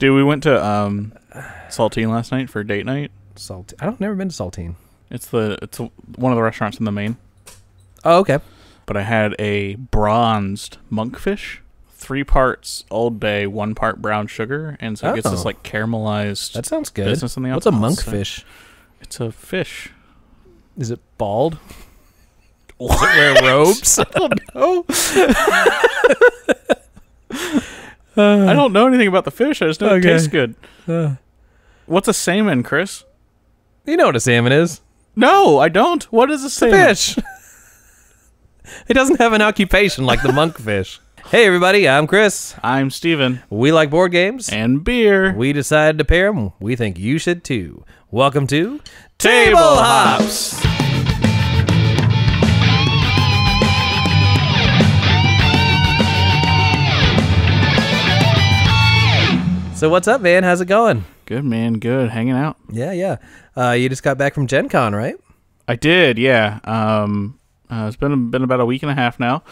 Dude, we went to Saltine last night for date night. I've never been to Saltine. It's one of the restaurants in the main. Oh, okay. But I had a bronzed monkfish, 3 parts Old Bay, 1 part brown sugar, and so it gets this like caramelized. That sounds good. Business on the What's a outside. monkfish? It's a fish. Is it bald? Does it wear robes? I don't know. I don't know anything about the fish. I just know it tastes good. What's a salmon, Chris? You know what a salmon is? No, I don't. What is a salmon? Fish. It doesn't have an occupation like the monkfish. Hey, everybody. I'm Chris. I'm Steven. We like board games. And beer. We decided to pair them. We think you should too. Welcome to Table Hops. So what's up, man? How's it going? Good, man. Good. Hanging out. Yeah. You just got back from Gen Con, right? I did, yeah. It's been about a week and a half now.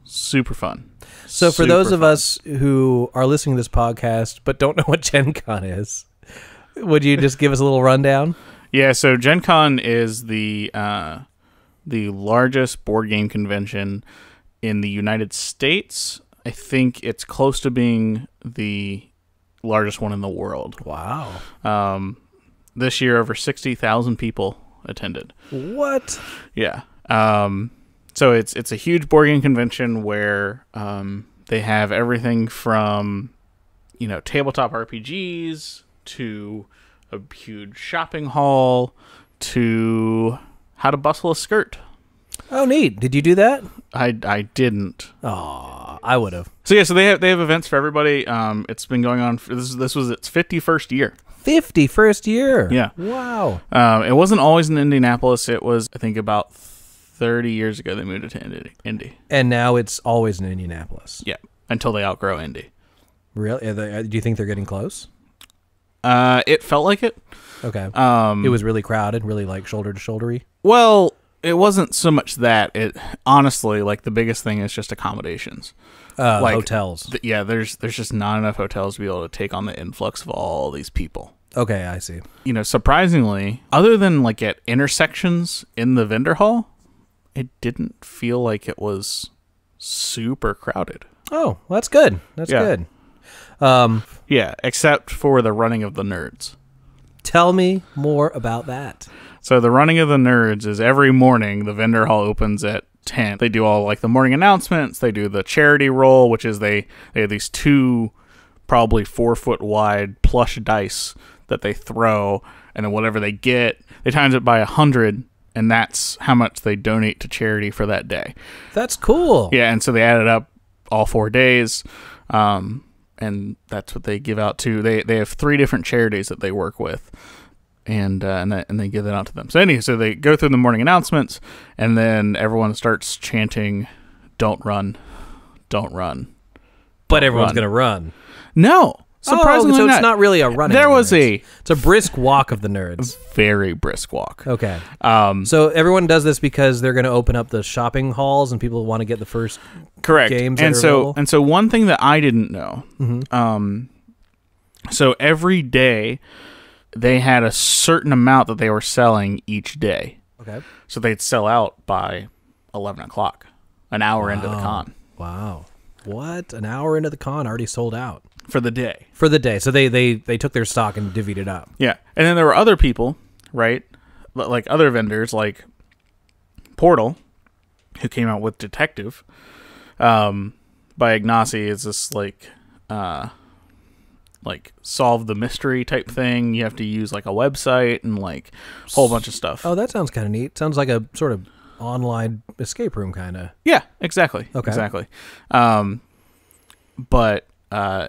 Super fun. So for those of us who are listening to this podcast but don't know what Gen Con is, would you just give us a little rundown? Yeah, so Gen Con is the largest board game convention in the United States. I think it's close to being the largest one in the world. Wow. This year, over 60,000 people attended. What? Yeah. So it's a huge board game convention where they have everything from, tabletop RPGs to a huge shopping hall to how to bustle a skirt. Oh, neat. Did you do that? I didn't. Oh, I would have. So they have events for everybody. It's been going on. This was its 51st year. 51st year. Yeah. Wow. It wasn't always in Indianapolis. It was, I think, about 30 years ago they moved it to Indy. And now it's always in Indianapolis. Yeah, until they outgrow Indy. Really? Do you think they're getting close? It felt like it. Okay. It was really crowded, really like shoulder to shouldery. Well, it wasn't so much that. It honestly, like, the biggest thing is just accommodations. Hotels. There's just not enough hotels to be able to take on the influx of all these people. Okay, I see. Surprisingly, other than like at intersections in the vendor hall, it didn't feel like it was super crowded. Oh, well, that's good. That's good. Yeah, except for the running of the nerds. Tell me more about that. So the running of the nerds is every morning the vendor hall opens at 10. They do all like the morning announcements. They do the charity roll, which is they have these 2 probably 4-foot wide plush dice that they throw, and then whatever they get, they times it by 100, and that's how much they donate to charity for that day. That's cool. Yeah, and so they add it up all 4 days, and that's what they give out to. They have 3 different charities that they work with. And they give that out to them. So anyway, so they go through the morning announcements, and then everyone starts chanting, "Don't run, don't run." But everyone's going to run. No, surprisingly so not. It's not really a running. It's a brisk walk of the nerds. Very brisk walk. Okay. So everyone does this because they're going to open up the shopping halls, and people want to get the first correct games. And so one thing that I didn't know. So every day, they had a certain amount that they were selling each day. Okay. So they'd sell out by 11 o'clock, an hour into the con. Wow. What? An hour into the con, already sold out? For the day. For the day. So they took their stock and divvied it up. Yeah. And then there were other people, right? Like other vendors, like Portal, who came out with Detective, by Ignacy. It's this like solve the mystery type thing. You have to use like a website and like a whole bunch of stuff. Oh, that sounds kind of neat. Sounds like a sort of online escape room kind of. Yeah, exactly. Okay. Exactly. But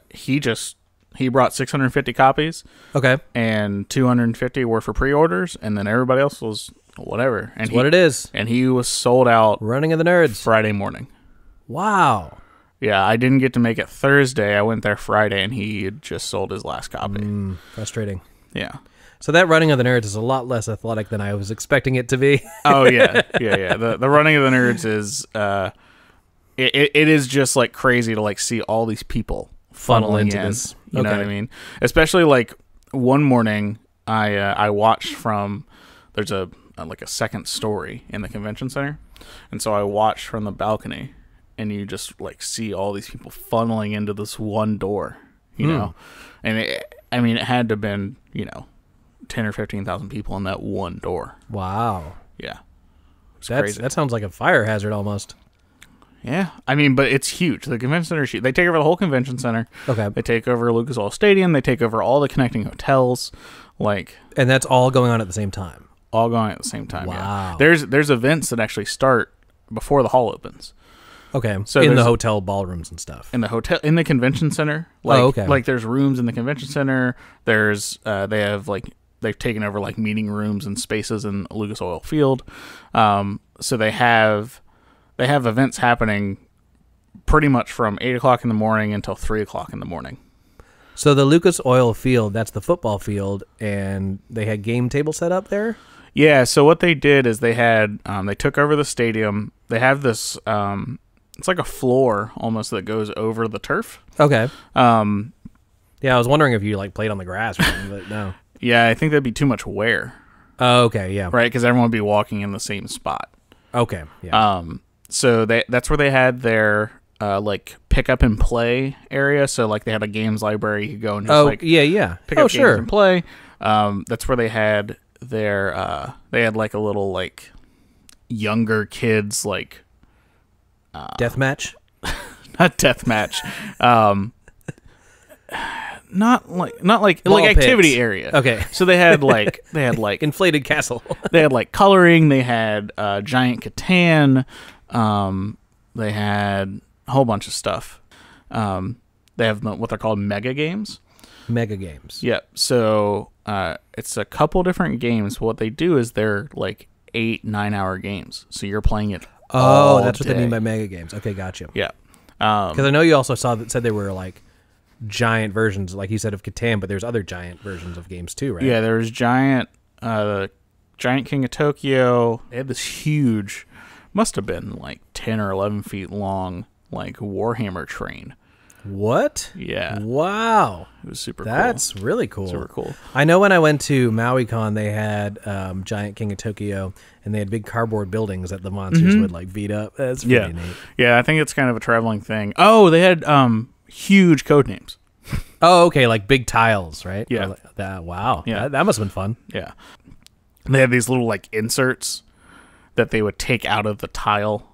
he brought 650 copies. Okay. And 250 were for pre-orders, and then everybody else was whatever. And that's what it is. And he was sold out. Running of the nerds. Friday morning. Wow. Yeah, I didn't get to make it Thursday. I went there Friday, and he had just sold his last copy. Frustrating. Yeah. So that running of the nerds is a lot less athletic than I was expecting it to be. Oh, yeah. Yeah. The running of the nerds is... It is just like crazy to like see all these people funnel into in, this. You know what I mean? Especially like one morning, I watched from there's a second story in the convention center, and so I watched from the balcony, and you just like see all these people funneling into this one door, you know, and it had to have been 10 or 15,000 people in that one door. Wow. Yeah. That sounds like a fire hazard almost. Yeah. But it's huge. The convention center, they take over the whole convention center. Okay. They take over Lucas Oil Stadium. They take over all the connecting hotels. And that's all going on at the same time? All going at the same time, wow. Yeah. There's events that actually start before the hall opens. Okay. So in the hotel ballrooms and stuff. In the convention center. Okay. Like there's rooms in the convention center. There's they've taken over like meeting rooms and spaces in Lucas Oil Field. So they have events happening pretty much from 8 o'clock in the morning until 3 o'clock in the morning. So the Lucas Oil Field, that's the football field, and they had game table set up there? Yeah, so what they did is they took over the stadium. They have this, it's like a floor almost that goes over the turf. Okay. Yeah, I was wondering if you like played on the grass or something, but no. Yeah, I think that'd be too much wear. Oh, okay, yeah. Right, because everyone would be walking in the same spot. Okay, yeah. So that's where they had their like pick up and play area. So like they had a games library. You could go and just pick up sure. games and play. That's where they had their they had like a little like younger kids like deathmatch. Not deathmatch. Not like Ball activity pits. area. Okay. So they had like inflated castle. They had like coloring. They had giant Catan. They had a whole bunch of stuff. They have what they're called mega games. Mega games. Yep. So it's a couple different games. What they do is they're like 8-9 hour games. So you're playing it. Oh, that's what they mean by mega games. Okay, gotcha. Yeah. Because I know you also said they were like giant versions, like you said, of Catan, but there's other giant versions of games too, right? Yeah, there's Giant King of Tokyo. They had this huge, must have been like 10 or 11 feet long, like Warhammer train. What? Yeah. Wow. It was super cool. That's really cool. Super cool. I know when I went to MauiCon, they had Giant King of Tokyo, and they had big cardboard buildings that the monsters would like beat up. That's really neat. Yeah, I think it's kind of a traveling thing. Oh, they had huge code names. Oh, okay, like big tiles, right? Yeah. Wow. Yeah. That must have been fun. Yeah. They had these little like inserts that they would take out of the tile.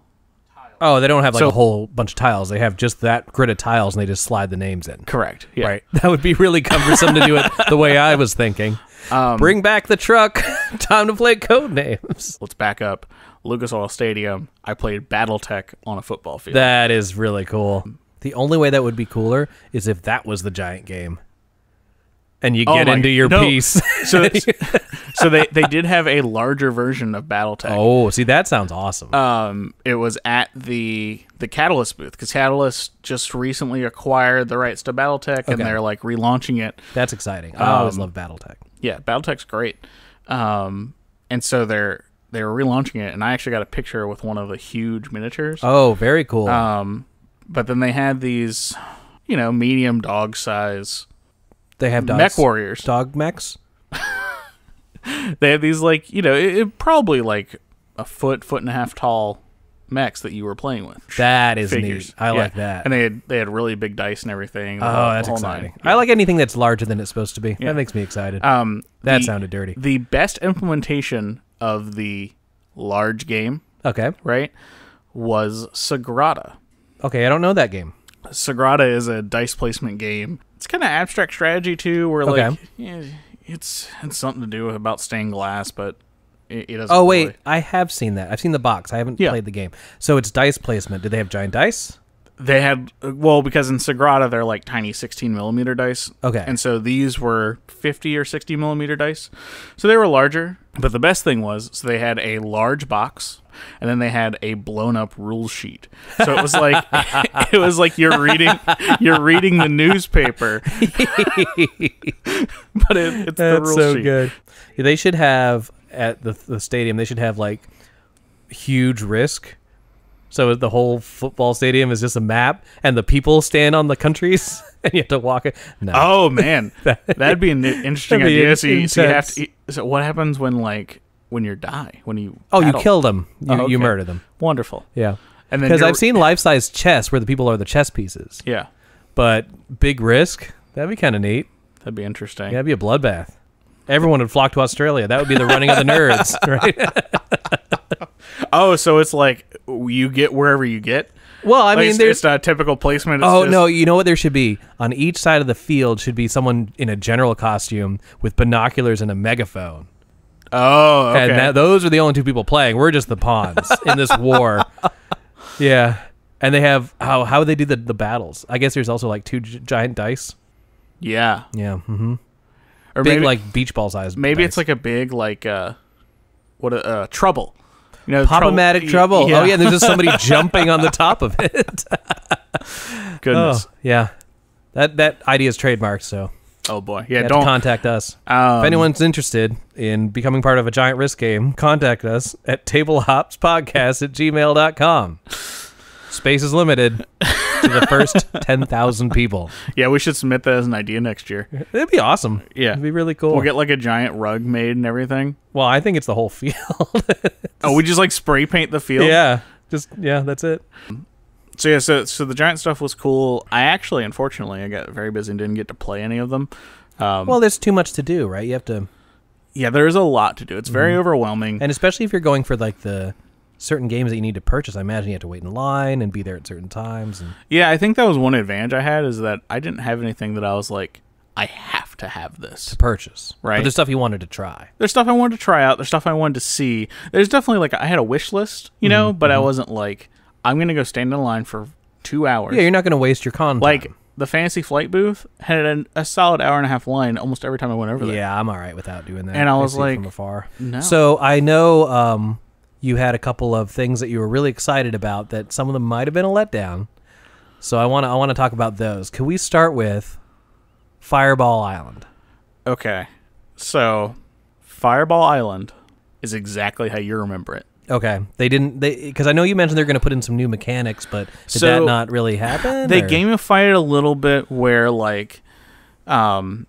Oh, they don't have like a whole bunch of tiles. They have just that grid of tiles, and they just slide the names in. Correct. Yeah. Right. That would be really cumbersome to do it the way I was thinking. Bring back the truck. Time to play code names. Let's back up. Lucas Oil Stadium. I played BattleTech on a football field. That is really cool. The only way that would be cooler is if that was the giant game. And you get into your piece. So they did have a larger version of BattleTech. Oh, see, that sounds awesome. It was at the Catalyst booth, because Catalyst just recently acquired the rights to BattleTech, and they're like relaunching it. That's exciting. I always love BattleTech. Yeah, BattleTech's great. And so they were relaunching it, and I actually got a picture with one of the huge miniatures. Oh, very cool. But then they had these, medium dog size. They have dogs. Mech warriors. Dog mechs? They have these, like, it probably like a foot and a half tall mechs that you were playing with. That is figures. neat. I like that. And they had really big dice and everything. Oh, that's exciting. I like anything that's larger than it's supposed to be. Yeah. That makes me excited. That sounded dirty. The best implementation of the large game, right, was Sagrada. Okay, I don't know that game. Sagrada is a dice placement game. It's kind of abstract strategy too, where like it's something to do about stained glass, but it doesn't. Oh wait, I have seen that. I've seen the box. I haven't played the game. So it's dice placement. Do they have giant dice? They had, because in Sagrada they're like tiny 16 millimeter dice. Okay. And so these were 50 or 60 millimeter dice. So they were larger. But the best thing was, so they had a large box, and then they had a blown up rule sheet. So it was like you're reading the newspaper. But it's the rule so sheet. Good. Yeah, they should have at the stadium. They should have like huge Risk So the whole football stadium is just a map, and the people stand on the countries, and you have to walk it. No. Oh man, that'd be an interesting That'd be idea. So you have intense. to. So what happens when you die? When you Oh, you battle? killed them. You okay. murder them. Wonderful. Yeah. And then Because I've seen life-size chess where the people are the chess pieces. Yeah, But big risk, that'd be kind of neat. that'd be interesting. Yeah, it'd be a bloodbath. Everyone would flock to Australia. That would be the running of the nerds, right? Oh, so it's like you get wherever you get. Well, I Like, mean, it's there's... a typical placement. It's Oh, just, no, you know what there should be? On each side of the field should be someone in a general costume with binoculars and a megaphone. Oh, okay. And those are the only two people playing. We're just the pawns in this war. Yeah. And they have... How would they do the battles? I guess there's also like two giant dice. Yeah. Yeah. Mm-hmm. Or Big, maybe like, beach ball size maybe dice. it's like a big trouble. You know, Pop-O-Matic trouble. Yeah. Oh, yeah, there's just somebody jumping on the top of it. Goodness. Oh, yeah. That idea is trademarked, so Oh boy. you Yeah. have to Don't. contact us. If anyone's interested in becoming part of a giant risk game, contact us at tablehopspodcast@gmail.com. Space is limited to the first 10,000 people. Yeah, we should submit that as an idea next year. It'd be awesome. Yeah. It'd be really cool. We'll get like a giant rug made and everything. Well, I think it's the whole field. Oh, we just like spray paint the field. Yeah. That's it. So yeah, so the giant stuff was cool. Unfortunately, I got very busy and didn't get to play any of them. Well, there's too much to do, right? You have to... Yeah, there is a lot to do. It's very overwhelming. And especially if you're going for like the certain games that you need to purchase, I imagine you have to wait in line and be there at certain times. And Yeah, I think that was one advantage I had, is that I didn't have anything that I was like, I have to have this. to purchase. Right. But there's stuff you wanted to try. There's stuff I wanted to try out. There's stuff I wanted to see. There's definitely like, I had a wish list, you know, but I wasn't like, I'm going to go stand in line for 2 hours. Yeah, you're not going to waste your con Like, time. the Fantasy Flight booth had a solid hour and a half line almost every time I went over there. Yeah, I'm all right without doing that. And I was see it like, from afar. no. So I know you had a couple of things that you were really excited about that some of them might have been a letdown. So I want to talk about those. Can we start with Fireball Island? Okay. So, Fireball Island is exactly how you remember it. Okay, because I know you mentioned they're going to put in some new mechanics, but did So, that not really happen? They or? gamified it a little bit where like the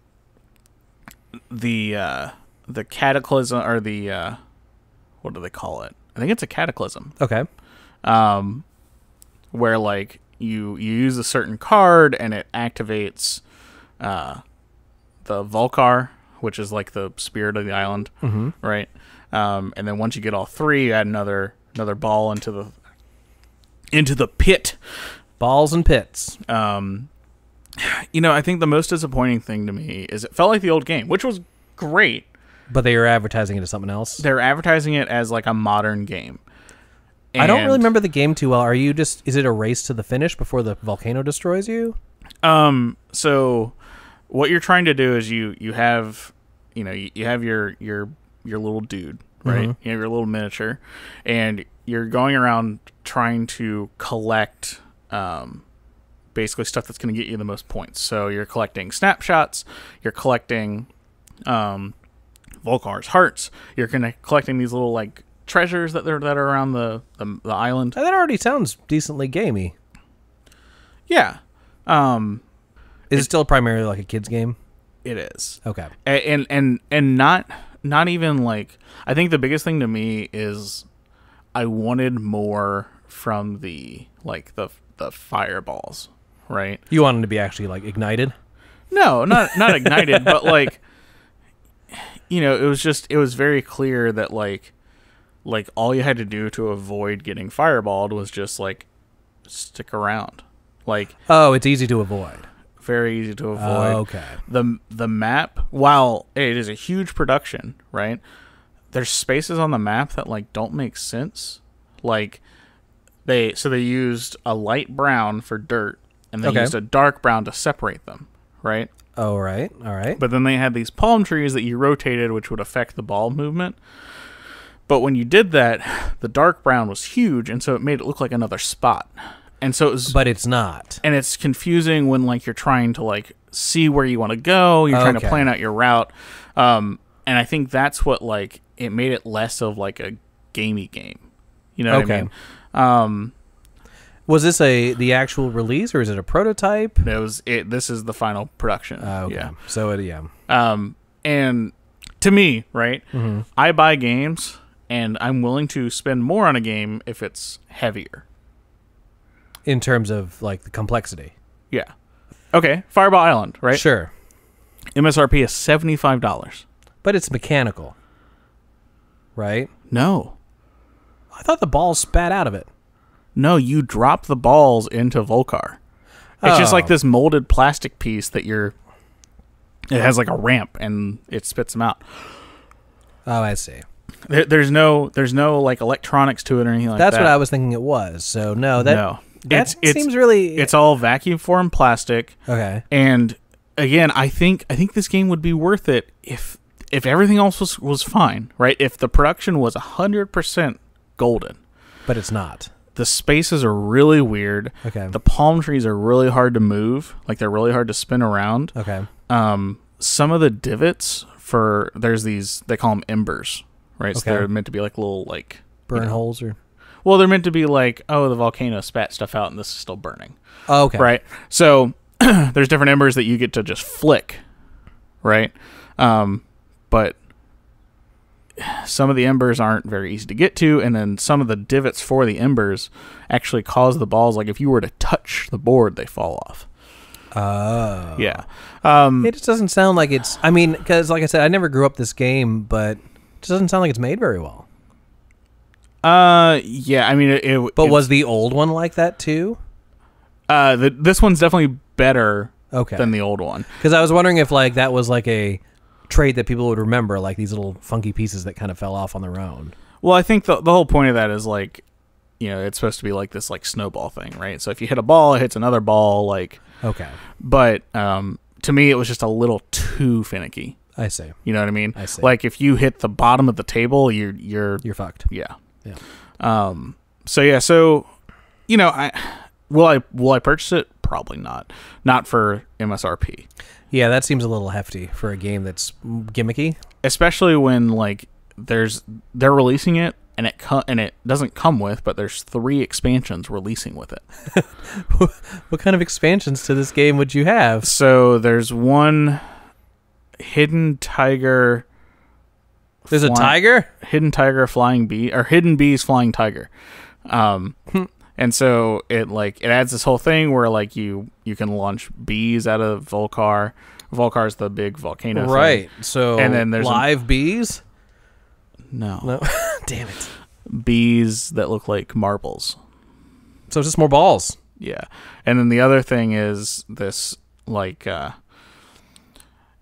cataclysm, or the what do they call it? I think it's a cataclysm. Okay. Where like you use a certain card and it activates the Volcar, which is like the spirit of the island, right? And then once you get all three, you add another ball into the pit. Balls and pits. You know, I think the most disappointing thing to me is it felt like the old game, which was great. But they were advertising it as something else. They're advertising it as like a modern game. I don't really And, remember the game too well. Is it a race to the finish before the volcano destroys you? So what you're trying to do is you have, you have your little dude, right? You have your little miniature, and you're going around trying to collect basically stuff that's going to get you the most points. So you're collecting snapshots, you're collecting Volcar's hearts, you're collecting these little like treasures that are around the island. That already sounds decently gamey. Yeah. Is it still primarily like a kid's game? It is. Okay. And not even like, I think the biggest thing to me is I wanted more from the fireballs, right? You want them to be actually like ignited? No, not ignited, but like, it was very clear that like all you had to do to avoid getting fireballed was just like stick around. Like, Oh, it's easy to avoid. very easy to avoid. Okay. The map, while it is a huge production, right? There's spaces on the map that like don't make sense. Like they used a light brown for dirt, and they used a dark brown to separate them, right? All right. But then they had these palm trees that you rotated, which would affect the ball movement. But when you did that, the dark brown was huge, and so it made it look like another spot. And so it was, But it's not. and it's confusing when like you're trying to like see where you want to go, you're trying to plan out your route. And I think that's what like it made it less of like a gamey game. You know what I mean? Was this the actual release, or is it a prototype? This is the final production. Okay. Yeah. So And to me, right, Mm-hmm. I buy games, and I'm willing to spend more on a game if it's heavier. in terms of like the complexity. Yeah. Okay, Fireball Island, right? Sure. MSRP is $75. But it's mechanical. Right? No. I thought the balls spat out of it. No, you drop the balls into Volcar. It's just like this molded plastic piece that it has like a ramp and it spits them out. Oh, I see. There's no like electronics to it or anything like that. That's what I was thinking it was. So that seems really. It's all vacuum formed plastic. Okay. And again, I think this game would be worth it if everything else was fine, right? If the production was 100% golden. But it's not. The spaces are really weird. Okay. The palm trees are really hard to move. Like, they're really hard to spin around. Okay. Some of the divots there's these, they call them embers, right? Okay. So they're meant to be like little, like... Burn holes or... Well, they're meant to be like, oh, the volcano spat stuff out and this is still burning. Oh, okay. Right? So, there's different embers that you get to just flick, right? But... some of the embers aren't very easy to get to, and then some of the divots for the embers actually cause the balls, like if you were to touch the board, they fall off. Oh. Yeah. It just doesn't sound like it's... I mean, because like I said, I never grew up this game, but it just doesn't sound like it's made very well. Yeah, I mean... But was the old one like that too? This one's definitely better than the old one. Because I was wondering if like that was like a... trait that people would remember, like these little funky pieces that kind of fell off on their own. Well, I think the whole point of that is like, it's supposed to be like this like snowball thing, right? So if you hit a ball, it hits another ball, like... Okay. But to me, it was just a little too finicky. I see. You know what I mean? I see. Like if you hit the bottom of the table, you're fucked. Yeah. Yeah. So will I purchase it? Probably not. Not for MSRP. Yeah, that seems a little hefty for a game that's gimmicky. Especially when like they're releasing it and it doesn't come with, but there's 3 expansions releasing with it. What kind of expansions to this game would you have? So there's one hidden tiger. There's a tiger? Hidden tiger flying bee, or hidden bees flying tiger. And so it adds this whole thing where like you can launch bees out of Volcar. Volcar's the big volcano right thing. So and then there's live bees. No. Damn it. Bees that look like marbles. So it's just more balls. Yeah. And then the other thing is this like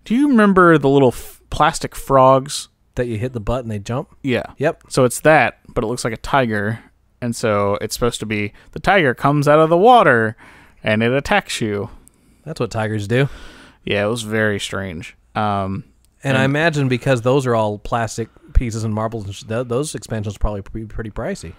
do you remember the little plastic frogs that you hit the button they jump? Yeah. Yep. So it's that, but it looks like a tiger. And so it's supposed to be the tiger comes out of the water and it attacks you. That's what tigers do. Yeah, it was very strange. And I imagine because those are all plastic pieces and marbles, and those expansions probably be pretty pricey.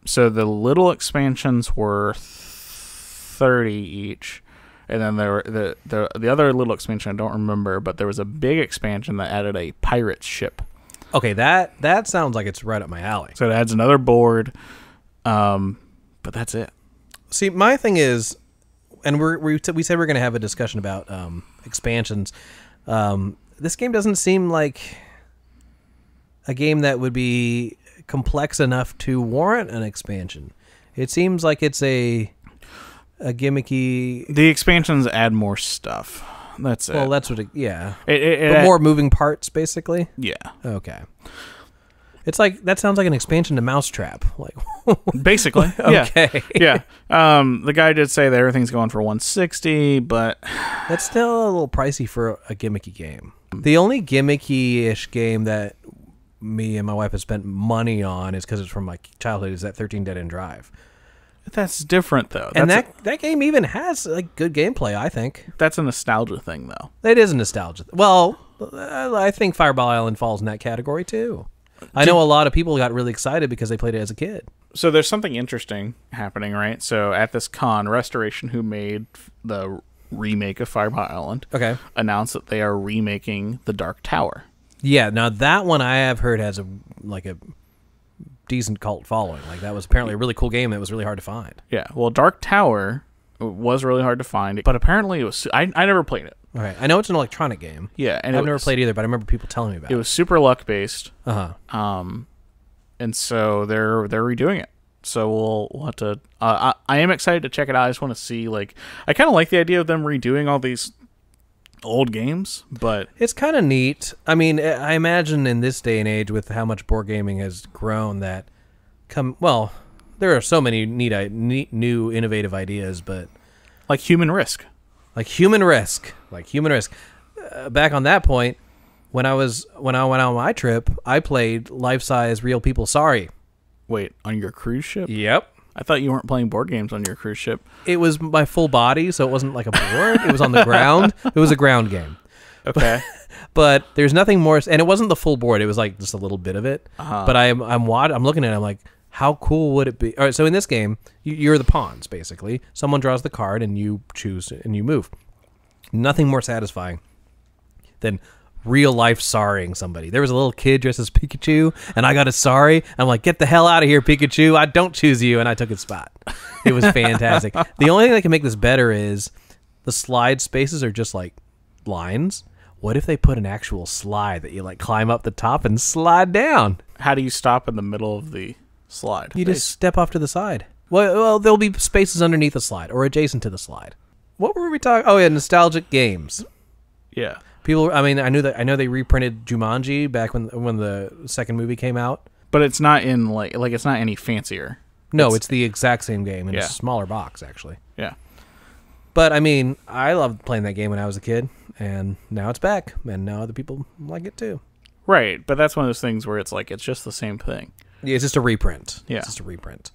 So the little expansions were $30 each. And then there were the other little expansion I don't remember, but there was a big expansion that added a pirate ship. Okay, that sounds like it's right up my alley. So it adds another board, but that's it. See, my thing is, and we said we're going to have a discussion about expansions. This game doesn't seem like a game that would be complex enough to warrant an expansion. It seems like it's a gimmicky... The expansions add more stuff. That's it. Well, that's what yeah. But more moving parts, basically? Yeah. Okay. It's like, that sounds like an expansion to Mousetrap. Like, basically. Okay. Yeah. The guy did say that everything's going for $160, but... That's still a little pricey for a gimmicky game. The only gimmicky-ish game that me and my wife have spent money on is because it's from my childhood, is that 13 Dead End Drive. That's different, though. And that game even has like good gameplay, I think. That's a nostalgia thing, though. It is a nostalgia. Well, I think Fireball Island falls in that category, too. I know a lot of people got really excited because they played it as a kid. So there's something interesting happening, right? So at this con, Restoration, who made the remake of Fireball Island, announced that they are remaking The Dark Tower. Yeah, now that one I have heard has a decent cult following. Like that was apparently a really cool game that was really hard to find. Yeah. Well, Dark Tower was really hard to find, but apparently it was. I never played it. All right, I know it's an electronic game. Yeah, and I've never played either, but I remember people telling me about it. It was super luck based. Uh-huh. And so they're redoing it. So we'll have to. I am excited to check it out. I just want to see, like, I kind of like the idea of them redoing all these old games, but it's kind of neat. I mean, I imagine in this day and age, with how much board gaming has grown, that there are so many neat new innovative ideas, but like Human Risk. Back on that point, when I went on my trip, I played life-size Real People Sorry. Wait, on your cruise ship? Yep. I thought you weren't playing board games on your cruise ship. It was my full body, so it wasn't like a board. It was on the ground. It was a ground game. Okay. But there's nothing more, and it wasn't the full board. It was like just a little bit of it. Uh-huh. But I'm looking at it. I'm like, how cool would it be? All right, so in this game, you're the pawns, basically. Someone draws the card, and you choose, and you move. Nothing more satisfying than real life sorrying somebody. There was a little kid dressed as Pikachu, and I got a sorry. I'm like, get the hell out of here, Pikachu. I don't choose you, and I took its spot. It was fantastic. The only thing that can make this better is the slide spaces are just like lines. What if they put an actual slide that you like climb up the top and slide down? How do you stop in the middle of the slide? You just step off to the side. Well, there'll be spaces underneath the slide or adjacent to the slide. What were we talking? Oh yeah, nostalgic games. Yeah. People, I mean, I know they reprinted Jumanji back when the second movie came out. But it's not in like it's not any fancier. No, it's the exact same game in Yeah. a smaller box, actually. Yeah. But I mean, I loved playing that game when I was a kid, and now it's back, and now other people like it too. Right, but that's one of those things where it's like it's just the same thing. Yeah, it's just a reprint. Yeah. It's just a reprint.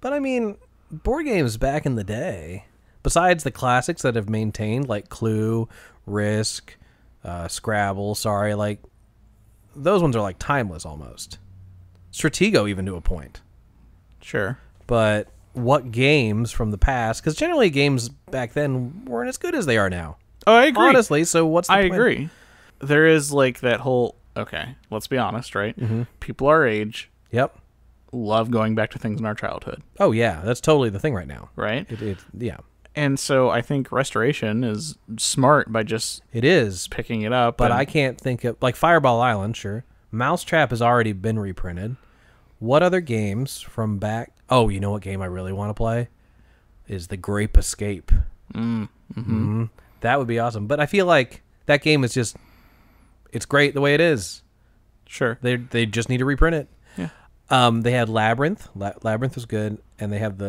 But I mean, board games back in the day, besides the classics that have maintained, like Clue, Risk, Scrabble, like those ones are like timeless almost. Stratego even to a point. Sure. But what games from the past, because generally games back then weren't as good as they are now. Oh, I agree. Honestly, so what's the I point? agree. There is like that whole, okay, let's be honest, right? Mm-hmm. People our age Yep. love going back to things in our childhood, Oh yeah, that's totally the thing right now. right? Yeah. And so I think restoration is smart by just It is, picking it up. but and- I can't think of, like, Fireball Island, sure. Mousetrap has already been reprinted. What other games from back? Oh, you know what game I really want to play? Is the Grape Escape. Mm-hmm. That would be awesome. But I feel like that game is just, it's great the way it is. Sure. They just need to reprint it. Yeah. They had Labyrinth. Labyrinth was good, and they have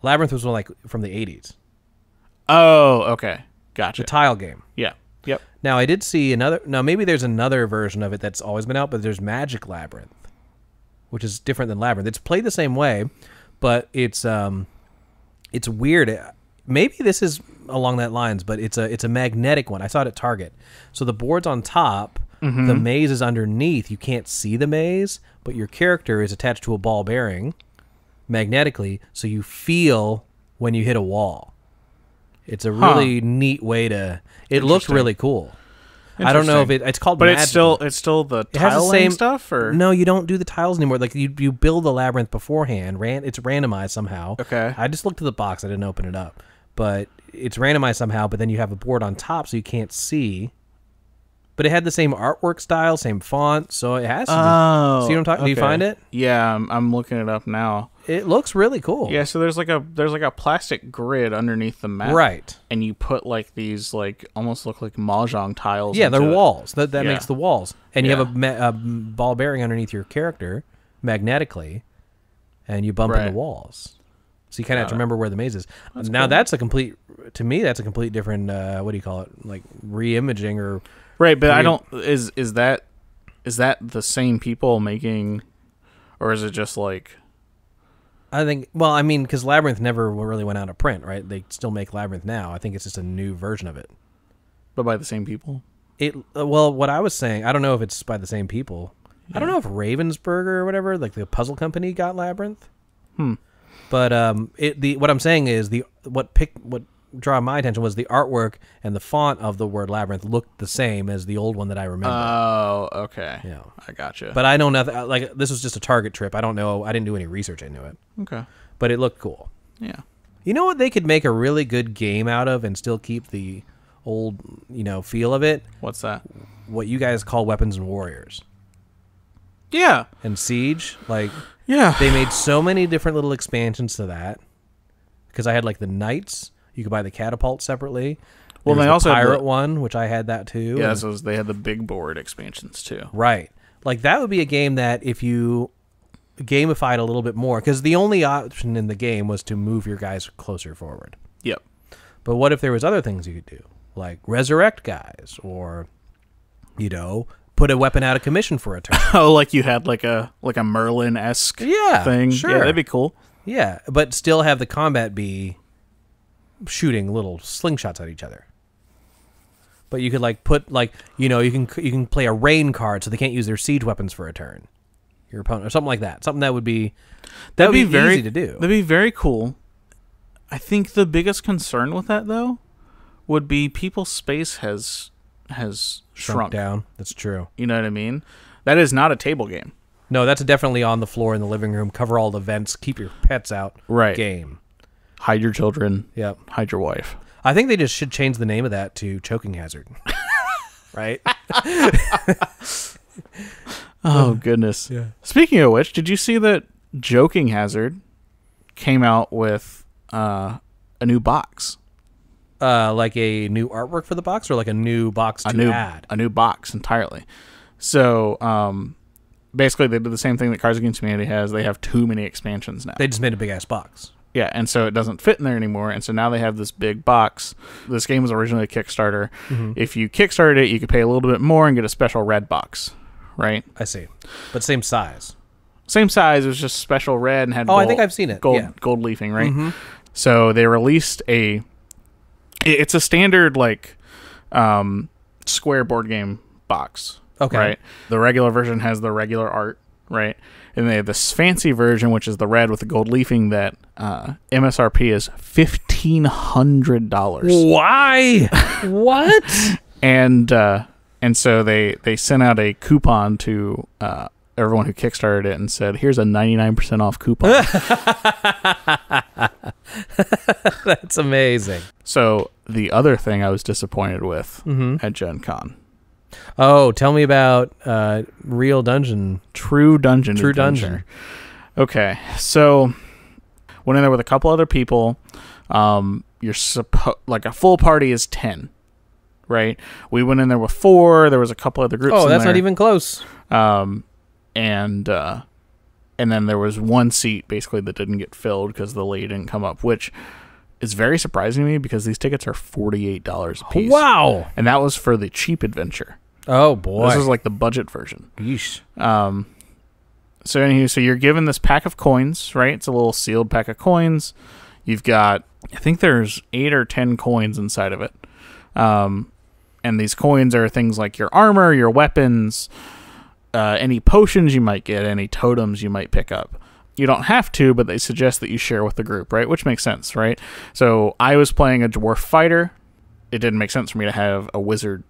Labyrinth was like from the 80s. Oh, okay. Gotcha. The tile game. Yeah. Yep. Now I did see another. Now maybe there's another version of it that's always been out, but there's Magic Labyrinth, which is different than Labyrinth. It's played the same way, but it's weird. Maybe this is along that lines, but it's a magnetic one. I saw it at Target. So the board's on top, the maze is underneath. You can't see the maze, but your character is attached to a ball bearing magnetically, so you feel when you hit a wall. It's a really neat way to. It looks really cool. I don't know if it's called, but Magic. it's still the It has the tile same stuff, or no, you don't do the tiles anymore. Like you build the labyrinth beforehand. It's randomized somehow. Okay. I just looked at the box. I didn't open it up, but it's randomized somehow. But then you have a board on top, so you can't see. But it had the same artwork style, same font, so it has to. Oh, See what I'm talking? Do you find it? Yeah, I'm looking it up now. It looks really cool. Yeah, so there's like a plastic grid underneath the map, Right. And you put like these like almost look like mahjong tiles. Yeah, they're into it. walls. That Yeah. makes the walls, and you Yeah. have a ball bearing underneath your character magnetically, and you bump Right. into walls. So you kind of have to Got it. remember where the maze is. That's Now cool. that's a complete. To me, that's a complete different. What do you call it? Like re-imaging or. Right, but I don't. Is that the same people making, or is it just like? I think. Well, I mean, because Labyrinth never really went out of print, right? They still make Labyrinth now. I think it's just a new version of it. But by the same people? Well, what I was saying, I don't know if it's by the same people. I don't know if Ravensburger or whatever, like the puzzle company, got Labyrinth. But what I'm saying is what draw my attention was the artwork and the font of the word Labyrinth looked the same as the old one that I remember. Oh, okay. Yeah. I gotcha. But I know nothing. Like, this was just a Target trip. I don't know. I didn't do any research into it. Okay. But it looked cool. Yeah. You know what they could make a really good game out of and still keep the old, feel of it? What's that? What you guys call Weapons and Warriors. Yeah. And Siege. Like, Yeah. they made so many different little expansions to that. Because I had, like, the Knights. You could buy the Catapult separately. Well, There they was the also had Pirate one, which I had that too. Yeah, so they had the big board expansions too. Right. Like, that would be a game that if you gamified a little bit more, because the only option in the game was to move your guys closer forward. Yep. But what if there was other things you could do? Like resurrect guys or, put a weapon out of commission for a turn. Oh, like you had like a Merlin-esque thing? Sure. Yeah, that'd be cool. Yeah, but still have the combat be shooting little slingshots at each other. But you could you can play a rain card so they can't use their siege weapons for a turn. Your opponent or something like that. Something that would be very easy to do. That'd be very cool. I think the biggest concern with that though would be people's space has shrunk down. That's true. You know what I mean? That is not a table game. No, that's definitely on the floor in the living room. Cover all the vents. Keep your pets out. Right. Game. Hide your children. Yep. Hide your wife. I think they just should change the name of that to Choking Hazard. Right? Oh, goodness. Yeah. Speaking of which, did you see that Joking Hazard came out with a new box? Like a new artwork for the box or like a new box to add? A new box entirely. So, basically, they did the same thing that Cards Against Humanity has. They have too many expansions now. They just made a big-ass box. Yeah, and so it doesn't fit in there anymore, and so now they have this big box. This game was originally a Kickstarter. Mm-hmm. If you Kickstarted it, you could pay a little bit more and get a special red box, right? I see. But same size. Same size, it was just special red and had I think I've seen it. Gold leafing, right? Mm-hmm. So they released it's a standard, square board game box. Okay. Right? The regular version has the regular art, right? And they have this fancy version, which is the red with the gold leafing that MSRP is $1,500. Why? What? And so they sent out a coupon to everyone who Kickstarted it and said, here's a 99% off coupon. That's amazing. So the other thing I was disappointed with at Gen Con. Oh, tell me about True Dungeon. Adventure. Okay, so went in there with a couple other people. You're a full party is 10, right? We went in there with 4. There was a couple other groups. Oh, that's there. not even close. And then there was one seat basically that didn't get filled because the lady didn't come up, which is very surprising to me because these tickets are $48 a piece. Wow! And that was for the cheap adventure. Oh boy, this is like the budget version. Yeesh. So anywho, so you're given this pack of coins, right? It's a little sealed pack of coins. You've got, I think there's 8 or 10 coins inside of it. And these coins are things like your armor, your weapons, any potions you might get, any totems you might pick up. You don't have to, but they suggest that you share with the group, right? Which makes sense, right? So I was playing a dwarf fighter. It didn't make sense for me to have a wizard.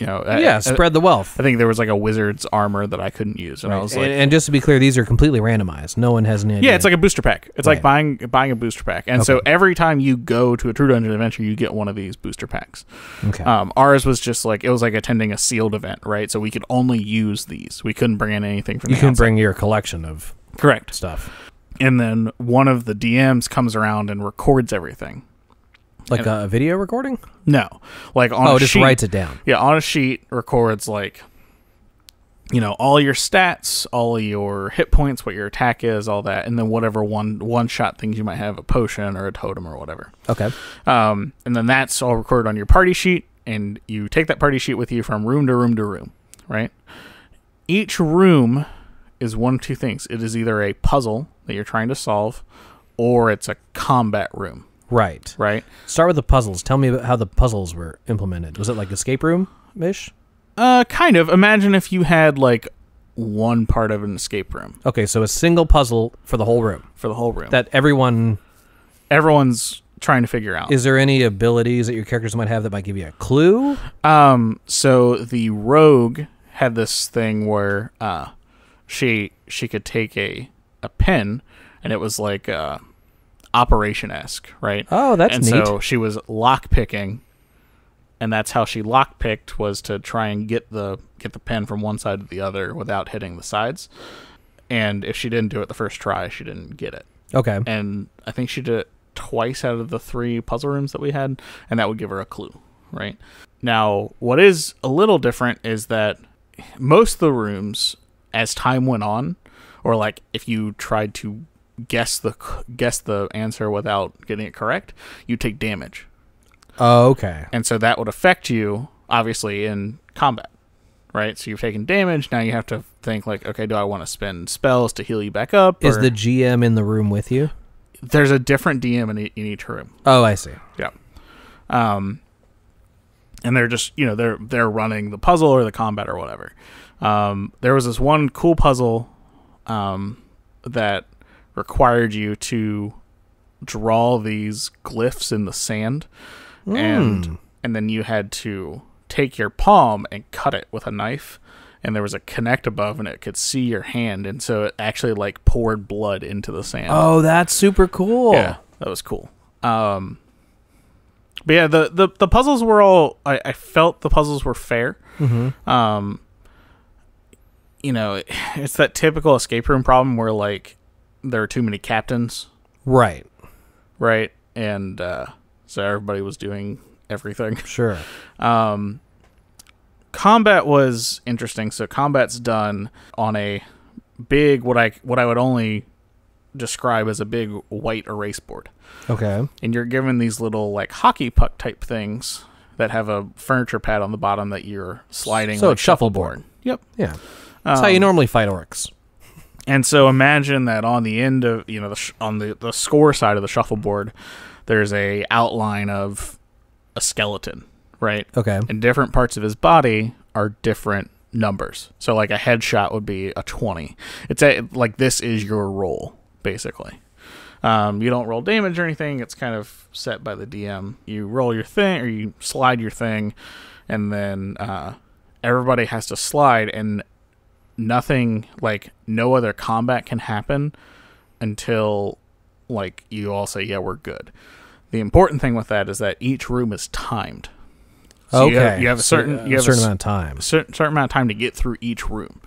Spread the wealth. I think there was like a wizard's armor that I couldn't use, and I was like, and just to be clear, these are completely randomized. No one has any idea. Yeah, it's like a booster pack. It's like buying a booster pack, and so every time you go to a True Dungeon Adventure, you get one of these booster packs. Okay. Ours was just like it was like attending a sealed event, right? So we could only use these. We couldn't bring in anything from. You couldn't bring your collection of stuff. And then one of the DMs comes around and records everything. Like a video recording? No. Like on a just sheet. Writes it down. Yeah, on a sheet records like, all your stats, all your hit points, what your attack is, all that, and then whatever one-shot things you might have, a potion or a totem or whatever. Okay. And then that's all recorded on your party sheet, and you take that party sheet with you from room to room to room, right? Each room is one of two things. It is either a puzzle that you're trying to solve, or it's a combat room. Right. Start with the puzzles. Tell me about how the puzzles were implemented. Was it like escape room-ish? Kind of. Imagine if you had like one part of an escape room. Okay, so a single puzzle for the whole room. For the whole room. That everyone's trying to figure out. Is there any abilities that your characters might have that might give you a clue? So the rogue had this thing where she could take a pen, and it was like Operation-esque, right? Oh, that's and neat. And so she was lock-picking, and that's how she lock-picked, was to try and get the pen from one side to the other without hitting the sides. And if she didn't do it the first try, she didn't get it. Okay. And I think she did it twice out of the 3 puzzle rooms that we had, and that would give her a clue, right? Now, what is a little different is that most of the rooms, as time went on, or like if you tried to guess the answer without getting it correct, you take damage. Oh, okay. And so that would affect you, obviously, in combat, right? So you've taken damage. Now you have to think like, okay, do I want to spend spells to heal you back up? Is the GM in the room with you? There's a different DM in each room. Oh, I see. Yeah. And they're just, they're running the puzzle or the combat or whatever. There was this one cool puzzle that required you to draw these glyphs in the sand, and then you had to take your palm and cut it with a knife, and there was a connect above, and it could see your hand, and so it actually like poured blood into the sand. Oh, that's super cool. Yeah, that was cool. But yeah, the puzzles were all, I felt the puzzles were fair. Mm-hmm. It's that typical escape room problem where like there are too many captains. Right. And so everybody was doing everything. Sure. Combat was interesting. So combat's done on a big, what I would only describe as a big white erase board. Okay. And you're given these little like hockey puck type things that have a furniture pad on the bottom that you're sliding. So like it's shuffleboard. Yep. Yeah. That's how you normally fight orcs. And so imagine that on the end of, on the score side of the shuffleboard, there's a outline of a skeleton, right? Okay. And different parts of his body are different numbers. So like a headshot would be a 20. It's like this is your roll, basically. You don't roll damage or anything. It's kind of set by the DM. You roll your thing, or you slide your thing, and then everybody has to slide, and nothing, like no other combat can happen until like you all say, yeah, we're good. The important thing with that is that each room is timed. So okay. You have a certain amount of time. Certain amount of time to get through each room.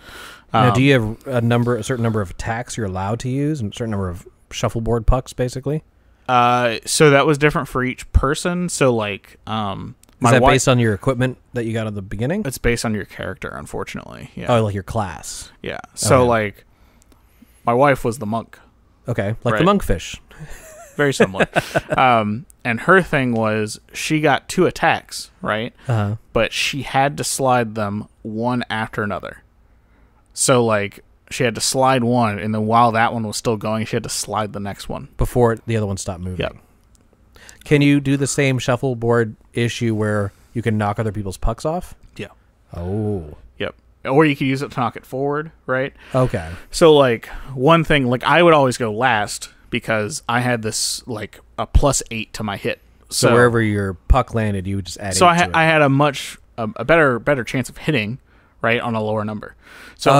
Now, do you have a certain number of attacks you're allowed to use, and a certain number of shuffleboard pucks, basically? So that was different for each person. So like, is that based on your equipment that you got at the beginning? It's based on your character, unfortunately. Yeah. Oh, like your class. Yeah. So like, my wife was the monk. Okay, like the monkfish. Very similar. And her thing was she got 2 attacks, right? Uh-huh. But she had to slide them one after another. So like she had to slide one, and then while that one was still going, she had to slide the next one before the other one stopped moving. Yep. Can you do the same shuffleboard issue where you can knock other people's pucks off? Yeah. Oh. Yep. Or you could use it to knock it forward, right? Okay. So like one thing, like I would always go last because I had this like a +8 to my hit. So wherever your puck landed, you would just add 8 so to it. I had a better chance of hitting, right, on a lower number. So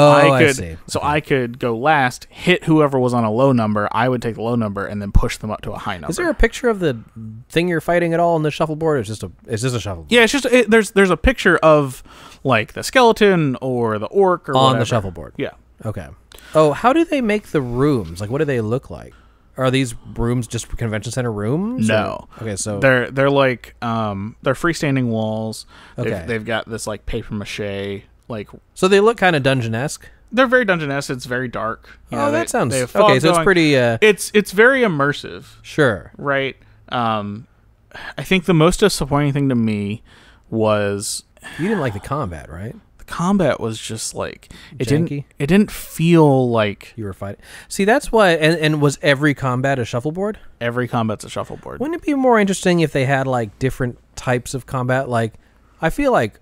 I could go last, hit whoever was on a low number. I would take the low number and then push them up to a high number. Is there a picture of the thing you're fighting at all on the shuffleboard? Or it's just a shuffleboard. Yeah, it's just there's a picture of like the skeleton or the orc or on whatever. The shuffleboard. Yeah. Okay. Oh, how do they make the rooms? Like, what do they look like? Are these rooms just convention center rooms? No. Or? Okay, so they're like they're freestanding walls. Okay. They've got this like paper mache. Like, so they look kind of dungeon-esque. They're very dungeon-esque. It's very dark. That sounds okay. So it's pretty. It's very immersive. Sure. Right. I think the most disappointing thing to me was you didn't like the combat, right? The combat was just like janky. It didn't feel like you were fighting. See, that's why. And was every combat a shuffleboard? Every combat's a shuffleboard. Wouldn't it be more interesting if they had like different types of combat? Like, I feel like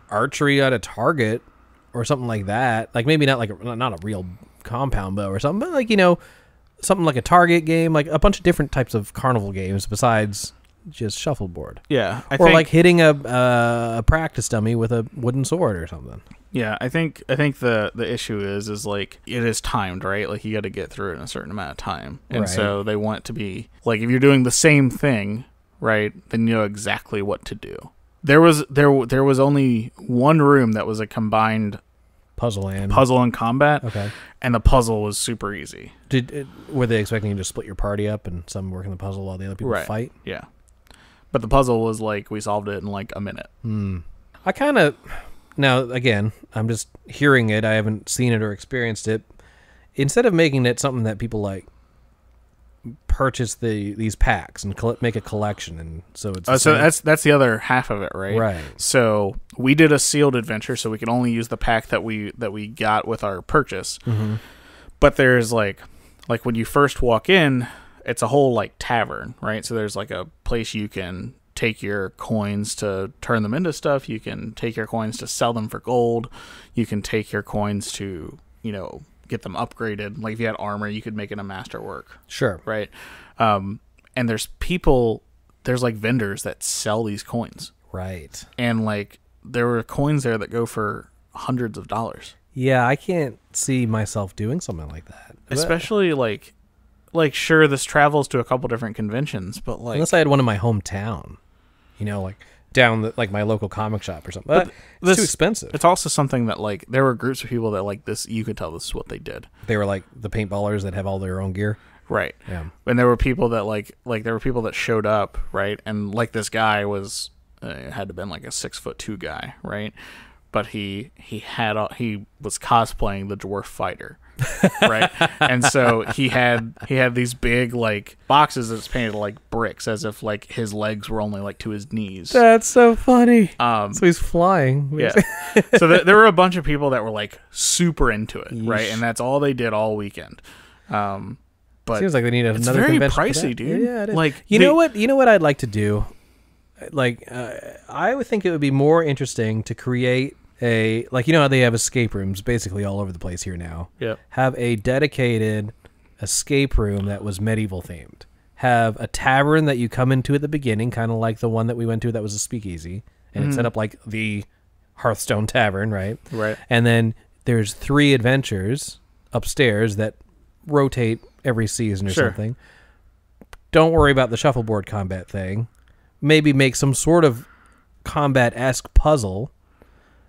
archery at a target or something like that. Like maybe not like not a real compound bow or something, but like something like a Target game, like a bunch of different types of carnival games besides just shuffleboard. Yeah, I think, like hitting a practice dummy with a wooden sword or something. Yeah, I think the issue is like it is timed, right? Like you got to get through it in a certain amount of time, and so they want it to be like if you're doing the same thing, right? Then you know exactly what to do. There was only one room that was a combined puzzle and combat. Okay, and the puzzle was super easy. Were they expecting you to split your party up and some work in the puzzle while the other people fight? Yeah, but the puzzle was like we solved it in like a minute. I kind of. Now, again, I'm just hearing it. I haven't seen it or experienced it. Instead of making it something that people like purchase these packs and make a collection, and so it's so that's the other half of it, right? Right. So we did a sealed adventure, so we could only use the pack that we got with our purchase. Mm-hmm. But there's like when you first walk in, it's a whole like tavern, right? So there's like a place you can take your coins to turn them into stuff. You can take your coins to sell them for gold. You can take your coins to, get them upgraded. Like if you had armor, you could make it a masterwork. Sure. Right. And there's like vendors that sell these coins. Right. And like there were coins there that go for hundreds of dollars. Yeah, I can't see myself doing something like that. Especially like sure, this travels to a couple different conventions, but like unless I had one in my hometown. Like down my local comic shop or something. It's too expensive. It's also something that like there were groups of people that like this. You could tell this is what they did. They were like the paintballers that have all their own gear. Right. Yeah. And there were people that like there were people that showed up, right? And like this guy was had to have been like a 6'2" guy, right? But he was cosplaying the dwarf fighter. Right. And so he had these big like boxes that's painted like bricks, as if like his legs were only like to his knees. That's so funny. So he's flying. Yeah. So there were a bunch of people that were like super into it. Yeesh. Right. And that's all they did all weekend. But seems like they need another it's very convention pricey, dude. Yeah, it is. Like you know what I'd like to do? Like I would think it would be more interesting to create how they have escape rooms basically all over the place here now. Yeah. Have a dedicated escape room that was medieval themed. Have a tavern that you come into at the beginning, kind of like the one that we went to that was a speakeasy. And it's set up like the Hearthstone tavern, right? Right. And then there's 3 adventures upstairs that rotate every season or something. Don't worry about the shuffleboard combat thing. Maybe make some sort of combat-esque puzzle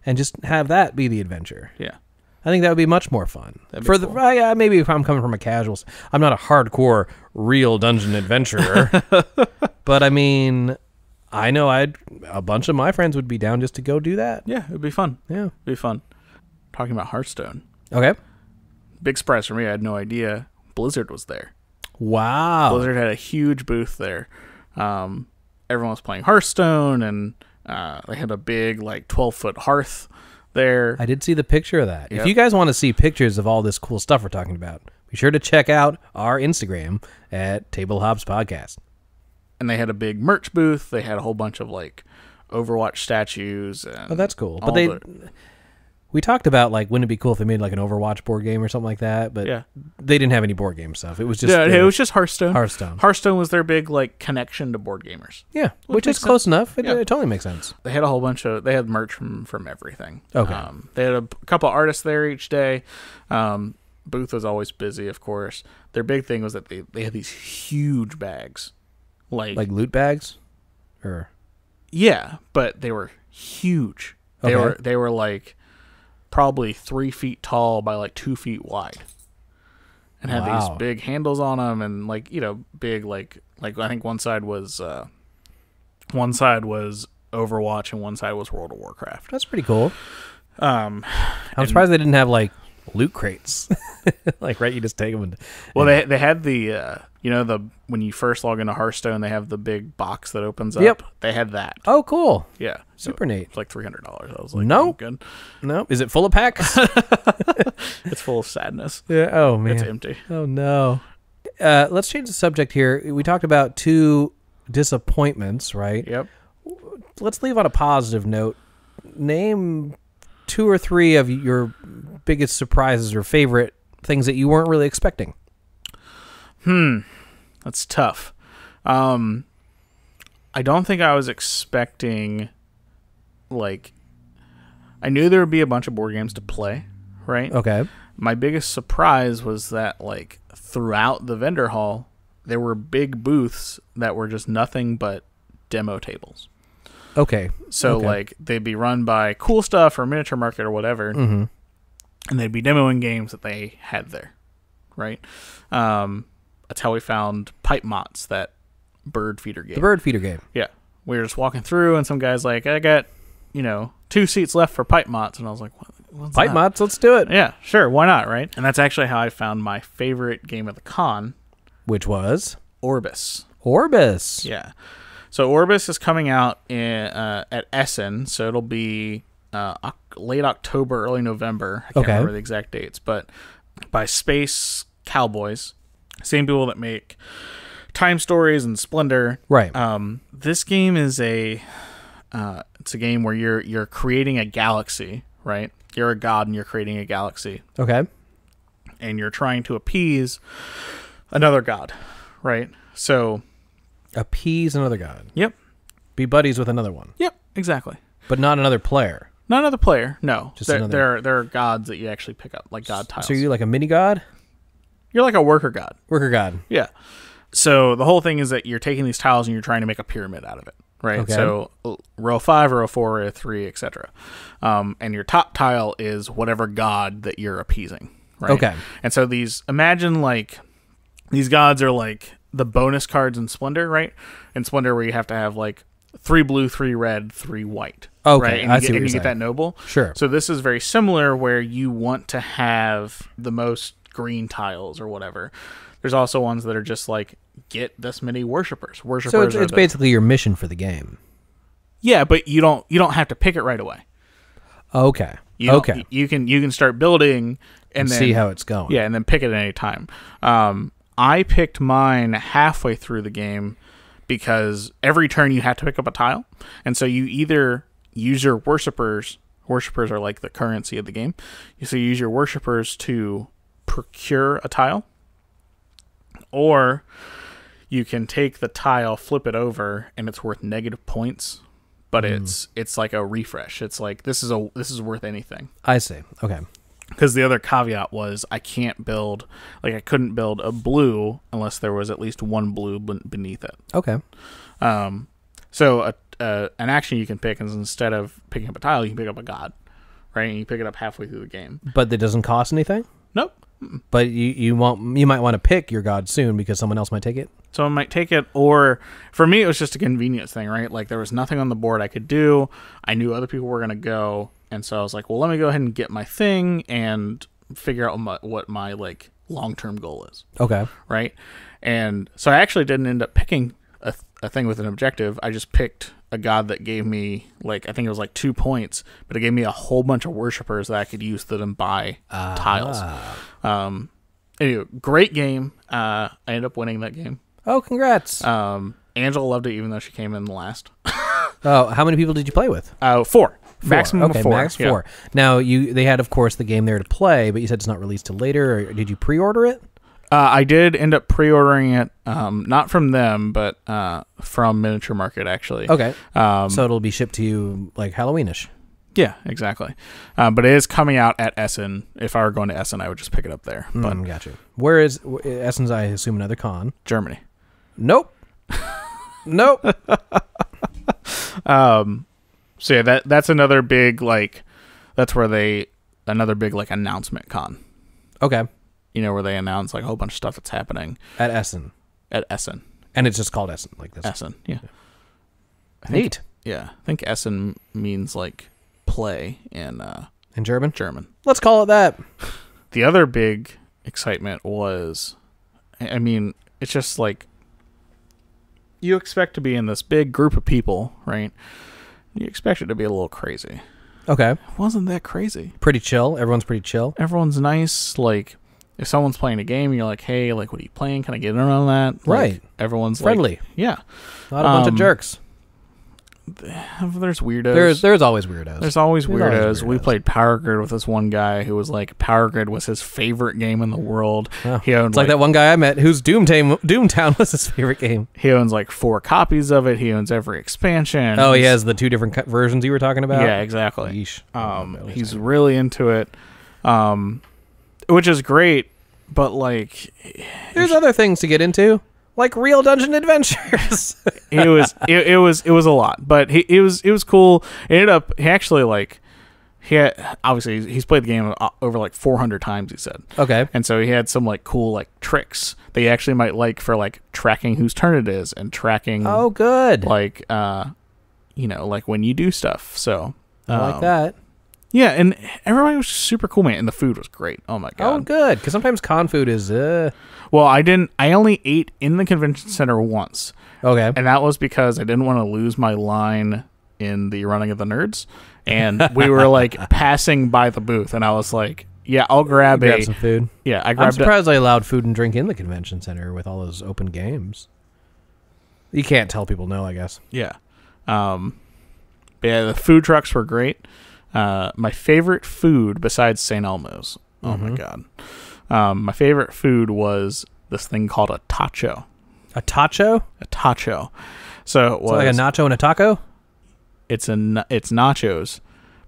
and just have that be the adventure. Yeah. I think that would be much more fun. Cool. Maybe if I'm coming from a casual... I'm not a hardcore, real dungeon adventurer. But, I mean, I know a bunch of my friends would be down just to go do that. Yeah, it would be fun. Yeah. It'd be fun. Talking about Hearthstone. Okay. Big surprise for me. I had no idea Blizzard was there. Wow. Blizzard had a huge booth there. Everyone was playing Hearthstone, and they had a big, like, 12-foot hearth there. I did see the picture of that. Yep. If you guys want to see pictures of all this cool stuff we're talking about, be sure to check out our Instagram at Table Hops Podcast. And they had a big merch booth. They had a whole bunch of, like, Overwatch statues. And oh, that's cool. But we talked about, like, wouldn't it be cool if they made, like, an Overwatch board game or something like that? But they didn't have any board game stuff. It was just... Yeah, it was just Hearthstone. Hearthstone. Hearthstone was their big, like, connection to board gamers. Yeah, which is close enough. It totally makes sense. They had a whole bunch of... They had merch from everything. Okay. They had a couple artists there each day. Booth was always busy, of course. Their big thing was that they had these huge bags. Like loot bags? Or... Yeah, but they were huge. They were like... probably 3 feet tall by like 2 feet wide, and had these big handles on them, and like big like I think one side was Overwatch and one side was World of Warcraft. That's pretty cool. I'm surprised they didn't have like loot crates. Like you just take them and they had the when you first log into Hearthstone, they have the big box that opens up. Yep. They had that. Oh, cool. Yeah. Super neat. It's like $300. I was like, no, good. No. Is it full of packs? It's full of sadness. Yeah. Oh man. It's empty. Oh no. Let's change the subject here. We talked about 2 disappointments, right? Yep. Let's leave on a positive note. Name 2 or 3 of your biggest surprises or favorite things that you weren't really expecting. That's tough. I don't think I was expecting, like, I knew there would be a bunch of board games to play, right? Okay. My biggest surprise was that, like, throughout the vendor hall, there were big booths that were just nothing but demo tables. Okay. So, like, they'd be run by Cool Stuff or Miniature Market or whatever, and they'd be demoing games that they had there, right? That's how we found Pipe Mott's, that bird feeder game. The bird feeder game. Yeah. We were just walking through, and some guy's like, I got, 2 seats left for Pipe Mott's. And I was like, what's Pipe that? Mott's, let's do it. Yeah, sure. Why not, right? And that's actually how I found my favorite game of the con. Which was? Orbis. Orbis. Yeah. So Orbis is coming out at Essen, so it'll be late October, early November. I can't remember the exact dates, but by Space Cowboys, same people that make Time Stories and Splendor. Right. This game is it's a game where you're creating a galaxy, right? You're a god and you're creating a galaxy. Okay. And you're trying to appease another god, right? So appease another god. Yep. Be buddies with another one. Yep, exactly. But not another player. Not another player, no. Just there are gods that you actually pick up, like god tiles. So you're like a mini god? You're like a worker god. Worker god. Yeah. So the whole thing is that you're taking these tiles and you're trying to make a pyramid out of it, right? Okay. So row 5, row 4, row 3, etc. And your top tile is whatever god that you're appeasing, right? Okay. And so imagine like these gods are like the bonus cards in Splendor, right? In Splendor, where you have to have like 3 blue, 3 red, 3 white. Okay, right? And I you see get, what and you're you saying. get that noble. Sure. So this is very similar, where you want to have the most green tiles or whatever. There's also ones that are just like, get this many worshippers. So it's basically your mission for the game. Yeah, but you don't have to pick it right away. Okay. You can start building and then see how it's going. Yeah, and then pick it at any time. I picked mine halfway through the game because every turn you have to pick up a tile. And so you either use your worshippers. Worshippers are like the currency of the game. So you use your worshippers to procure a tile. Or you can take the tile, flip it over, and it's worth negative points. But it's like a refresh. It's like, this is worth anything. I see. Okay. Because the other caveat was I couldn't build a blue unless there was at least one blue beneath it. Okay. So an action you can pick is, instead of picking up a tile, you can pick up a god, right? And you pick it up halfway through the game. But that doesn't cost anything? Nope. But you might want to pick your god soon because someone else might take it? Someone might take it, or for me, it was just a convenience thing, right? Like, there was nothing on the board I could do. I knew other people were going to go. And so I was like, well, let me go ahead and get my thing and figure out what my like long-term goal is. Okay. Right. And so I actually didn't end up picking a thing with an objective. I just picked a god that gave me, like, I think it was like 2 points, but it gave me a whole bunch of worshippers that I could use to then buy tiles. Anyway, great game. I ended up winning that game. Oh, congrats. Angela loved it, even though she came in last. Oh, how many people did you play with? 4. Maximum of 4. Max 4. Yeah. Now, they had, of course, the game there to play, but you said it's not released till later. Or did you pre-order it? I did end up pre-ordering it, not from them, but from Miniature Market, actually. Okay. So it'll be shipped to you like Halloweenish. Yeah, exactly. But it is coming out at Essen. If I were going to Essen, I would just pick it up there. But Gotcha. Where is Essen's, I assume, another con? Germany. Nope. Nope. So yeah, that's another big, like, another big, like, announcement con. Okay. Where they announce, like, a whole bunch of stuff that's happening. At Essen. At Essen. And it's just called Essen, like this. Essen, yeah. Neat. Yeah, I think Essen means, like, play in German? German. Let's call it that. The other big excitement was, I mean, it's just like, you expect to be in this big group of people, right? You expect it to be a little crazy. Okay. It wasn't that crazy. Pretty chill. Everyone's pretty chill. Everyone's nice. Like, if someone's playing a game, you're like, hey, like, what are you playing? Can I get in on that? Like, right. everyone's friendly. Like, yeah. Not a bunch of jerks. there's weirdos. There's always weirdos. There's always weirdos. We played Power Grid with this one guy who was like, Power Grid was his favorite game in the world. Oh, he owned it's like that one guy I met whose Doomtown was his favorite game. He owns like 4 copies of it. He owns every expansion. Oh, he has the 2 different versions you were talking about? Yeah, exactly. Yeesh. He's really into it, which is great, but like... There's other things to get into. Like real dungeon adventures. it was a lot, but it was cool. It ended up obviously he's played the game over like 400 times, he said. Okay. And so he had some like cool like tricks that you actually might like for like tracking whose turn it is and tracking. Oh, good. Like like when you do stuff. So I like that. Yeah, and everybody was super cool, man, and the food was great. Oh my god. Oh, good, because sometimes con food is. Well, I only ate in the convention center once. Okay. And that was because I didn't want to lose my line in the Running of the Nerds, and we were like passing by the booth, and I was like, "Yeah, I'll grab some food." Yeah, I'm surprised they allowed food and drink in the convention center with all those open games. You can't tell people no, I guess. Yeah. But yeah, the food trucks were great. My favorite food besides St. Elmo's. Oh my god. My favorite food was this thing called a tacho. A tacho? A tacho. So it was like a nacho and a taco? It's nachos,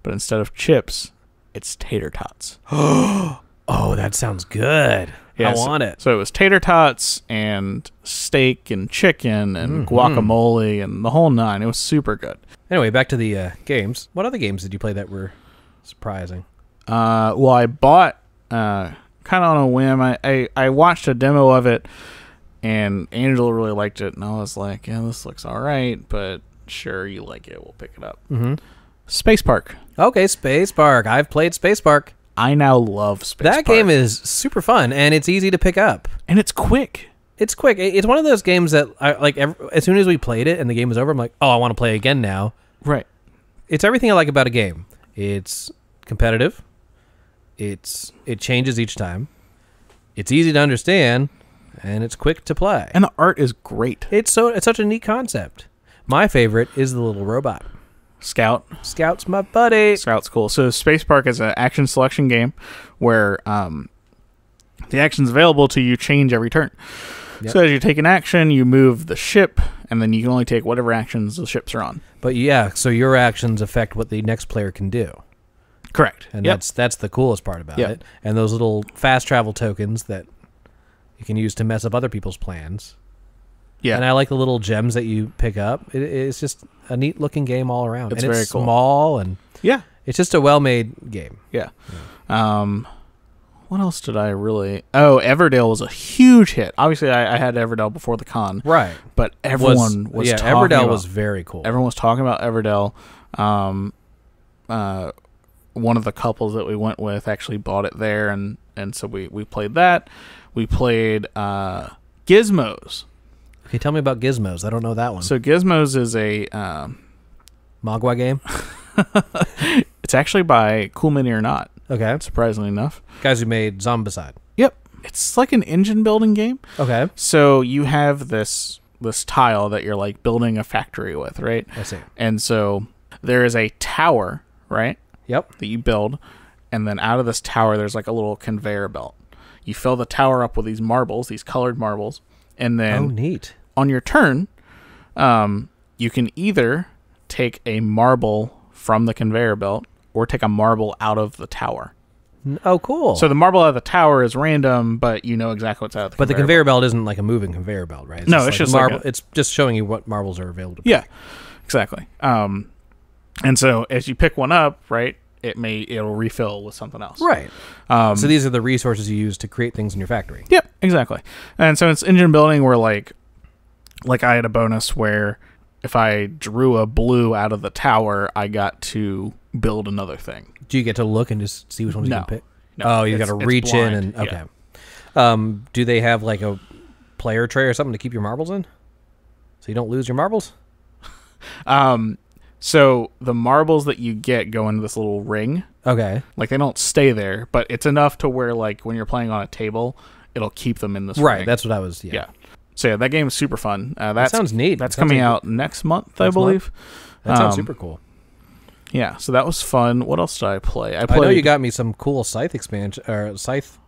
but instead of chips, it's tater tots. Oh, that sounds good. I want it. So it was tater tots and steak and chicken and guacamole and the whole 9. It was super good. Anyway, back to the games. What other games did you play that were surprising? Well, I bought kind of on a whim. I watched a demo of it, and Angela really liked it, and I was like, yeah, this looks all right, but sure, you like it, we'll pick it up. Space Park. Okay, Space Park. I've played Space Park. I now love Space Park. That game is super fun, and it's easy to pick up. And it's quick. It's quick. It's one of those games that, as soon as we played it and the game was over, I'm like, oh, I want to play again now. Right. It's everything I like about a game. It's competitive. It changes each time. It's easy to understand, and it's quick to play. And the art is great. It's such a neat concept. My favorite is the little robot. Scout. Scout's my buddy. Scout's cool. So Space Park is an action selection game where the actions available to you change every turn. Yep. So as you take an action, you move the ship, and then you can only take whatever actions the ships are on. But yeah, so your actions affect what the next player can do. Correct. And that's the coolest part about it. And those little fast travel tokens that you can use to mess up other people's plans. Yeah. And I like the little gems that you pick up. It's just a neat looking game all around. It's and very it's cool. Small and it's just a well made game. Yeah. What else did I really... Oh, Everdale was a huge hit. Obviously, I had Everdale before the con. Right. But everyone was talking Everdale about... was very cool. Everyone was talking about Everdale. One of the couples that we went with actually bought it there, and so we played that. We played Gizmos. Okay, tell me about Gizmos. I don't know that one. So Gizmos is a... Mogwai game? It's actually by Cool Mini or Not. Okay. Surprisingly enough. Guys who made Zombicide. Yep. It's like an engine building game. Okay. So you have this tile that you're like building a factory with, right? I see. And so there is a tower, right? Yep. That you build, and then out of this tower there's like a little conveyor belt. You fill the tower up with these marbles, these colored marbles, and then neat. On your turn, you can either take a marble from the conveyor belt or take a marble out of the tower. Oh, cool. So the marble out of the tower is random, but you know exactly what's out of the conveyor belt. But the conveyor belt isn't like a moving conveyor belt, right? It's just marble. Like it's just showing you what marbles are available to pick. Yeah, exactly. And so as you pick one up, right, it'll refill with something else. Right. So these are the resources you use to create things in your factory. Yep, exactly. And so it's engine building where like I had a bonus where if I drew a blue out of the tower, I got to build another thing. Do you get to look and just see which ones you can pick? No. Oh, you got to reach in and okay. Yeah. Do they have like a player tray or something to keep your marbles in, so you don't lose your marbles? So the marbles that you get go into this little ring. Okay. Like they don't stay there, but it's enough to where like when you're playing on a table, it'll keep them in this ring. Right. That's what I was. Yeah. So yeah, that game is super fun. That sounds neat. That's coming out next month, I believe. That sounds super cool. Yeah, so that was fun. What else did I play? I know you got me some cool Scythe expansion or Scythe.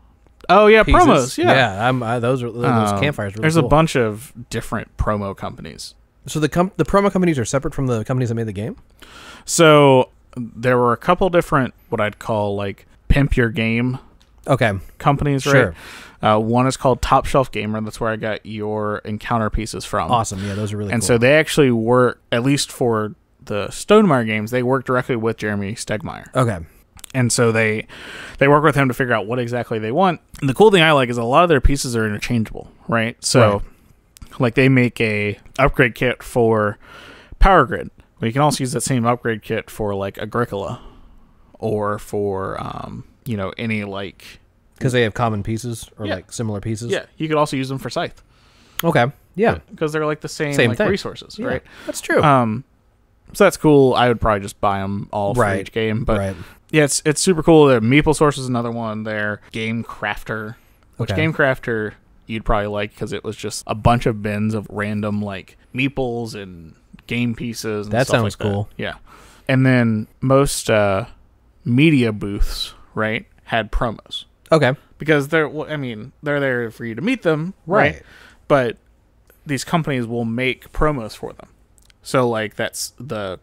Oh yeah, pieces. promos. Yeah, those campfires. Really there's cool. a bunch of different promo companies. So the promo companies are separate from the companies that made the game. So there were a couple different what I'd call like pimp your game. Okay. Companies, Sure. right? One is called Top Shelf Gamer. That's where I got your encounter pieces from. Awesome. Yeah, those are really and cool. so they actually work, at least for the Stonemaier games, they work directly with Jeremy Stegmaier. Okay. And so they work with him to figure out what exactly they want. And the cool thing I like is a lot of their pieces are interchangeable, right? So like they make a upgrade kit for Power Grid. But you can also use that same upgrade kit for like Agricola or for any like, because they have common pieces or Yeah. like similar pieces. yeah, you could also use them for Scythe. Okay. Yeah. Because they're like the same Same like thing. resources, Yeah, right? that's true. So that's cool. I would probably just buy them all for Right. each game, but Right. yeah, it's super cool. The Meeple Source is another one. Their Game Crafter, which Okay. Game Crafter you'd probably like because it was just a bunch of bins of random like meeples and game pieces. And That stuff sounds like that. cool. Yeah, and then most media booths, right, had promos Okay. because they're there for you to meet them, right? But these companies will make promos for them. So like that's the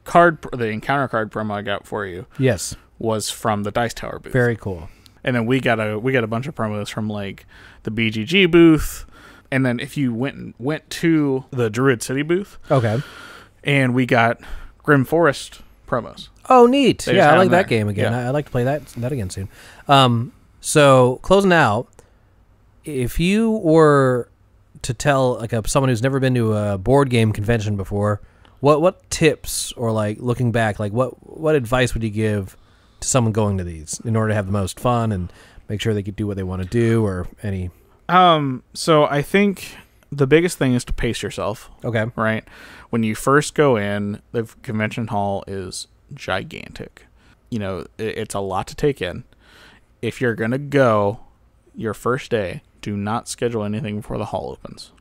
encounter card promo I got for you Yes. was from the Dice Tower booth. Very cool. And then we got a bunch of promos from like the BGG booth, and then if you went to the Druid City booth, Okay. and we got Grim Forest promos. Oh, neat. They just Yeah, I had like them that there. game again. Yeah. I'd like to play that again soon. So closing out, if you were to tell like someone who's never been to a board game convention before, what tips or like looking back, like what advice would you give to someone going to these in order to have the most fun and make sure they could do what they want to do, or any? So I think the biggest thing is to pace yourself. Okay. Right? When you first go in, the convention hall is gigantic. It's a lot to take in. If you're going to go your first day, do not schedule anything before the hall opens.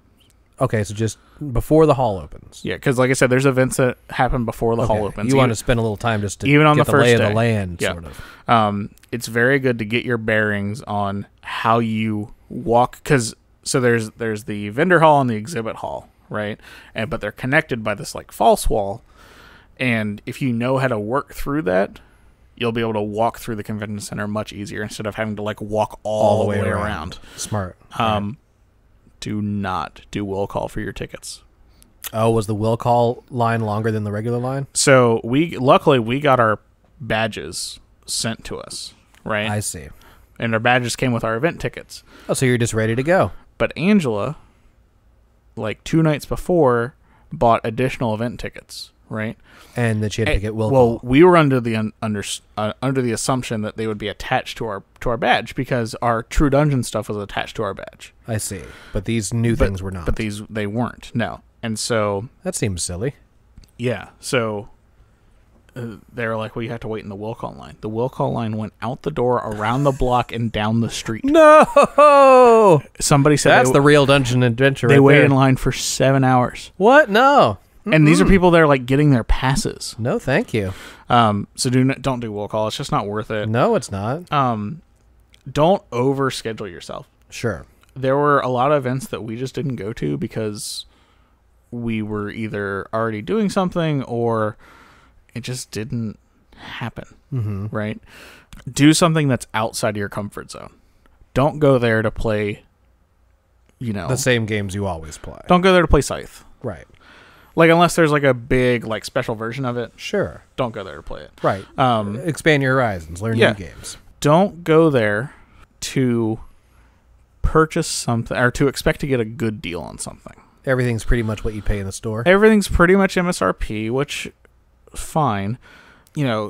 Okay, so just before the hall opens. Yeah, because like I said, there's events that happen before the hall Okay. opens. You want to spend a little time just to even on get the the lay first of day. the land, Yeah. sort of. It's very good to get your bearings on how you walk, because there's the vendor hall and the exhibit hall, right? But they're connected by this like false wall, and if you know how to work through that, you'll be able to walk through the convention center much easier instead of having to like walk all the way around. Smart. Do not do will call for your tickets. Oh, was the will call line longer than the regular line? So luckily we got our badges sent to us, right? I see. And our badges came with our event tickets. Oh, so you're just ready to go. But Angela, like 2 nights before, bought additional event tickets, right? And that she had to get will Well, call. we were under the under the assumption that they would be attached to our badge because our True Dungeon stuff was attached to our badge. I see. But these new things were not. But they weren't. No. And so That seems silly. yeah, so they were like, well, you have to wait in the will call line. The will call line went out the door, around the block, and down the street. No! Somebody said That's the real dungeon adventure they right waited there. in line for 7 hours. What? No. And these are people that are like getting their passes. No, thank you. So don't do will call. It's just not worth it. No, it's not. Don't overschedule yourself. Sure. There were a lot of events that we just didn't go to because we were either already doing something or it just didn't happen. Mm-hmm. Right? Do something that's outside of your comfort zone. Don't go there to play, The same games you always play. Don't go there to play Scythe. Right. Like, unless there's like a big like special version of it, Sure. don't go there to play it. Right. Expand your horizons. Learn yeah. new games. Don't go there to purchase something or to expect to get a good deal on something. Everything's pretty much what you pay in the store. Everything's pretty much MSRP, which fine.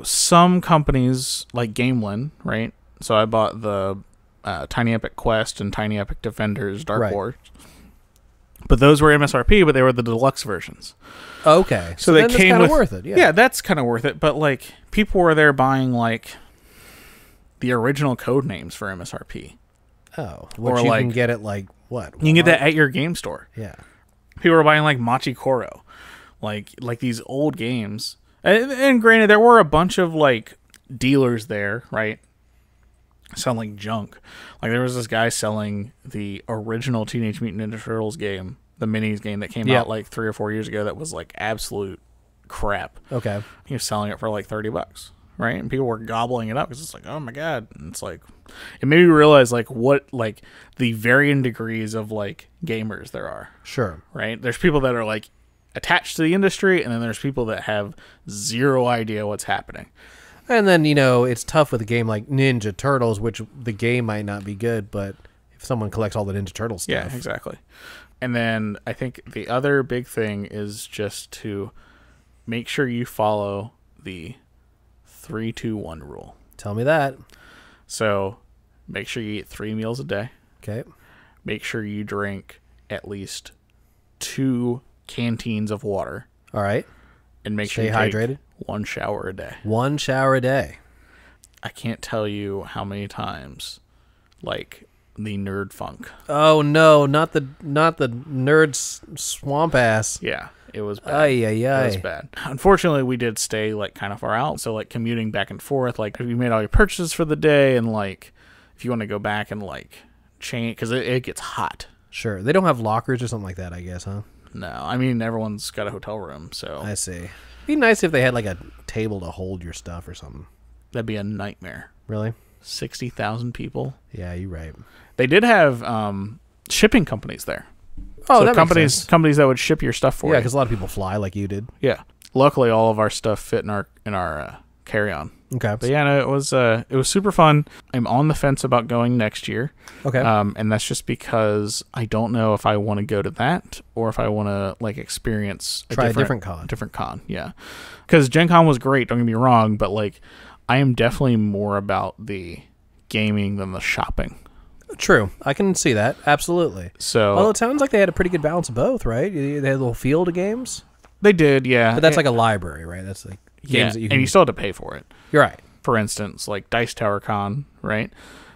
Some companies like Gamelin, right? So I bought the Tiny Epic Quest and Tiny Epic Defenders Dark Right. Wars. But those were MSRP, but they were the deluxe versions. Okay. So they then came kind of with worth it. Yeah. Yeah, that's kind of worth it. But like people were there buying like the original code names for MSRP. Oh. Which Or you like- can get at like what? You can get that at your game store. Yeah. People were buying like Machi Koro, like these old games, And granted, there were a bunch of like dealers there, right? Selling junk. Like there was this guy selling the original Teenage Mutant Ninja Turtles game, the minis game that came out like 3 or 4 years ago. That was like absolute crap. Okay. He was selling it for like $30, right? And people were gobbling it up because it's like, oh my god! And it's like, it made me realize like what like the varying degrees of like gamers there are. Sure. Right? There's people that are like attached to the industry, and then there's people that have zero idea what's happening. And then, it's tough with a game like Ninja Turtles, which the game might not be good, but if someone collects all the Ninja Turtle stuff. Yeah, exactly. And then I think the other big thing is just to make sure you follow the 3-2-1 rule. Tell me that. So make sure you eat 3 meals a day. Okay. Make sure you drink at least 2 canteens of water. All right. And make Stay sure you hydrated. take 1 shower a day. 1 shower a day. I can't tell you how many times, like, the nerd funk. Oh no, not the nerd's swamp ass. Yeah, it was bad. Ay. It was bad. Unfortunately, we did stay like kind of far out, so like commuting back and forth, like if you made all your purchases for the day, and like if you want to go back and like change, because it gets hot. Sure, they don't have lockers or something like that, I guess, huh? No, I mean everyone's got a hotel room, so I see. It'd be nice if they had like a table to hold your stuff or something. that'd be a nightmare. Really? 60,000 people. Yeah, you're right. They did have shipping companies there. Oh, so that makes sense. companies that would ship your stuff for you. Yeah, because a lot of people fly like you did. Yeah. Luckily, all of our stuff fit in our carry-on. Okay. But yeah, no, it was super fun. I'm on the fence about going next year. Okay. And that's just because I don't know if I want to go to that or if I want to like experience a different con. Different con, yeah. Because Gen Con was great. Don't get me wrong, but like I am definitely more about the gaming than the shopping. True. I can see that. Absolutely. So, although it sounds like they had a pretty good balance of both, right? They had a little field of games. They did, yeah. But that's like a library, right? That's like games that you can... and you still have to pay for it. You're right. For instance, like Dice Tower Con, right?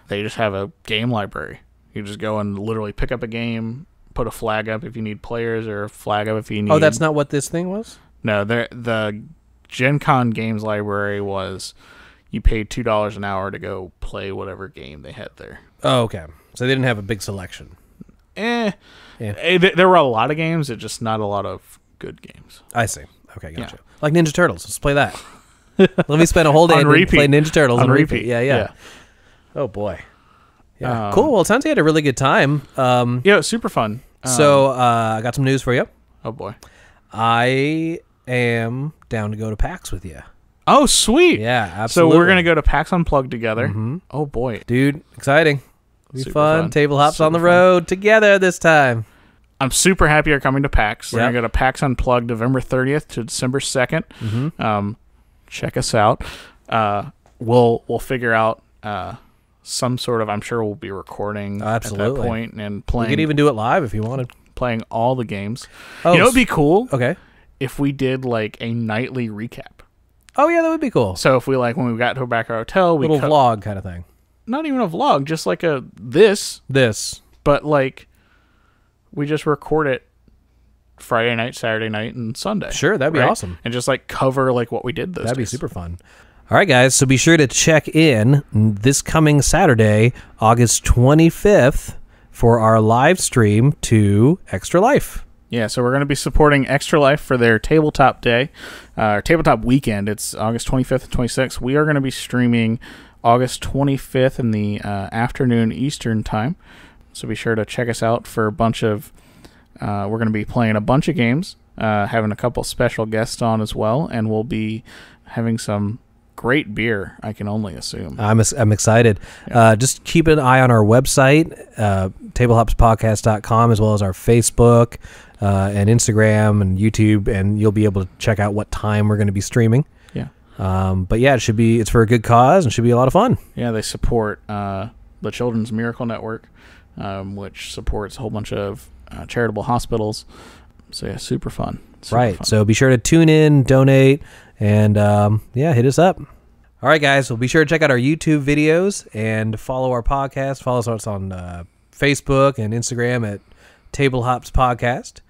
They just have a game library. You just go and literally pick up a game, put a flag up if you need players, or a flag up if you need... Oh, that's not what this thing was? No, the Gen Con games library was you paid $2 an hour to go play whatever game they had there. Oh, okay. So they didn't have a big selection. Yeah. There were a lot of games, it's just not a lot of good games. I see. Okay, gotcha. Yeah. Like Ninja Turtles. Let's play that. Let me spend a whole day and play Ninja Turtles on repeat. Yeah. Oh, boy. Yeah. Cool. Well, it sounds like you had a really good time. Yeah, it was super fun. So I got some news for you. Oh, boy. I am down to go to PAX with you. Oh, sweet. Yeah, absolutely. So we're going to go to PAX Unplugged together. Mm-hmm. Oh, boy. Dude, exciting. It'll be fun. Table hops super on the road together this time. I'm super happy you're coming to PAX. We're Yep. going to go to PAX Unplugged November 30th to December 2nd. Mm-hmm. Check us out. We'll figure out some sort of, I'm sure we'll be recording at that point and playing. You could even do it live if you wanted. Playing all the games. Oh, you know, it'd be cool. Okay. If we did like a nightly recap. Oh, yeah, that would be cool. So if we like, when we got to back our hotel, we little vlog kind of thing. Not even a vlog, just like a this, but like we just record it Friday night, Saturday night, and Sunday. Sure, that'd be awesome. And just like cover like what we did those That'd be days. super fun. All right, guys, so be sure to check in this coming Saturday, August 25th, for our live stream to Extra Life. Yeah, so we're going to be supporting Extra Life for their tabletop day, tabletop weekend. It's August 25th and 26th. We are going to be streaming August 25th in the afternoon Eastern time. So be sure to check us out for a bunch of, we're going to be playing a bunch of games, having a couple special guests on as well, and we'll be having some great beer, I can only assume. I'm excited. Yeah. Just keep an eye on our website, tablehopspodcast.com, as well as our Facebook and Instagram and YouTube, and you'll be able to check out what time we're going to be streaming. Yeah. But yeah, it's for a good cause and should be a lot of fun. Yeah, they support the Children's Miracle Network, which supports a whole bunch of charitable hospitals. So yeah, super fun. Super fun. So be sure to tune in, donate, and hit us up. All right, guys. So be sure to check out our YouTube videos and follow our podcast. Follow us on Facebook and Instagram at Table Hops Podcast.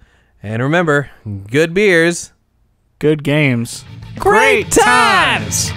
And remember, good beers, good games. Great times!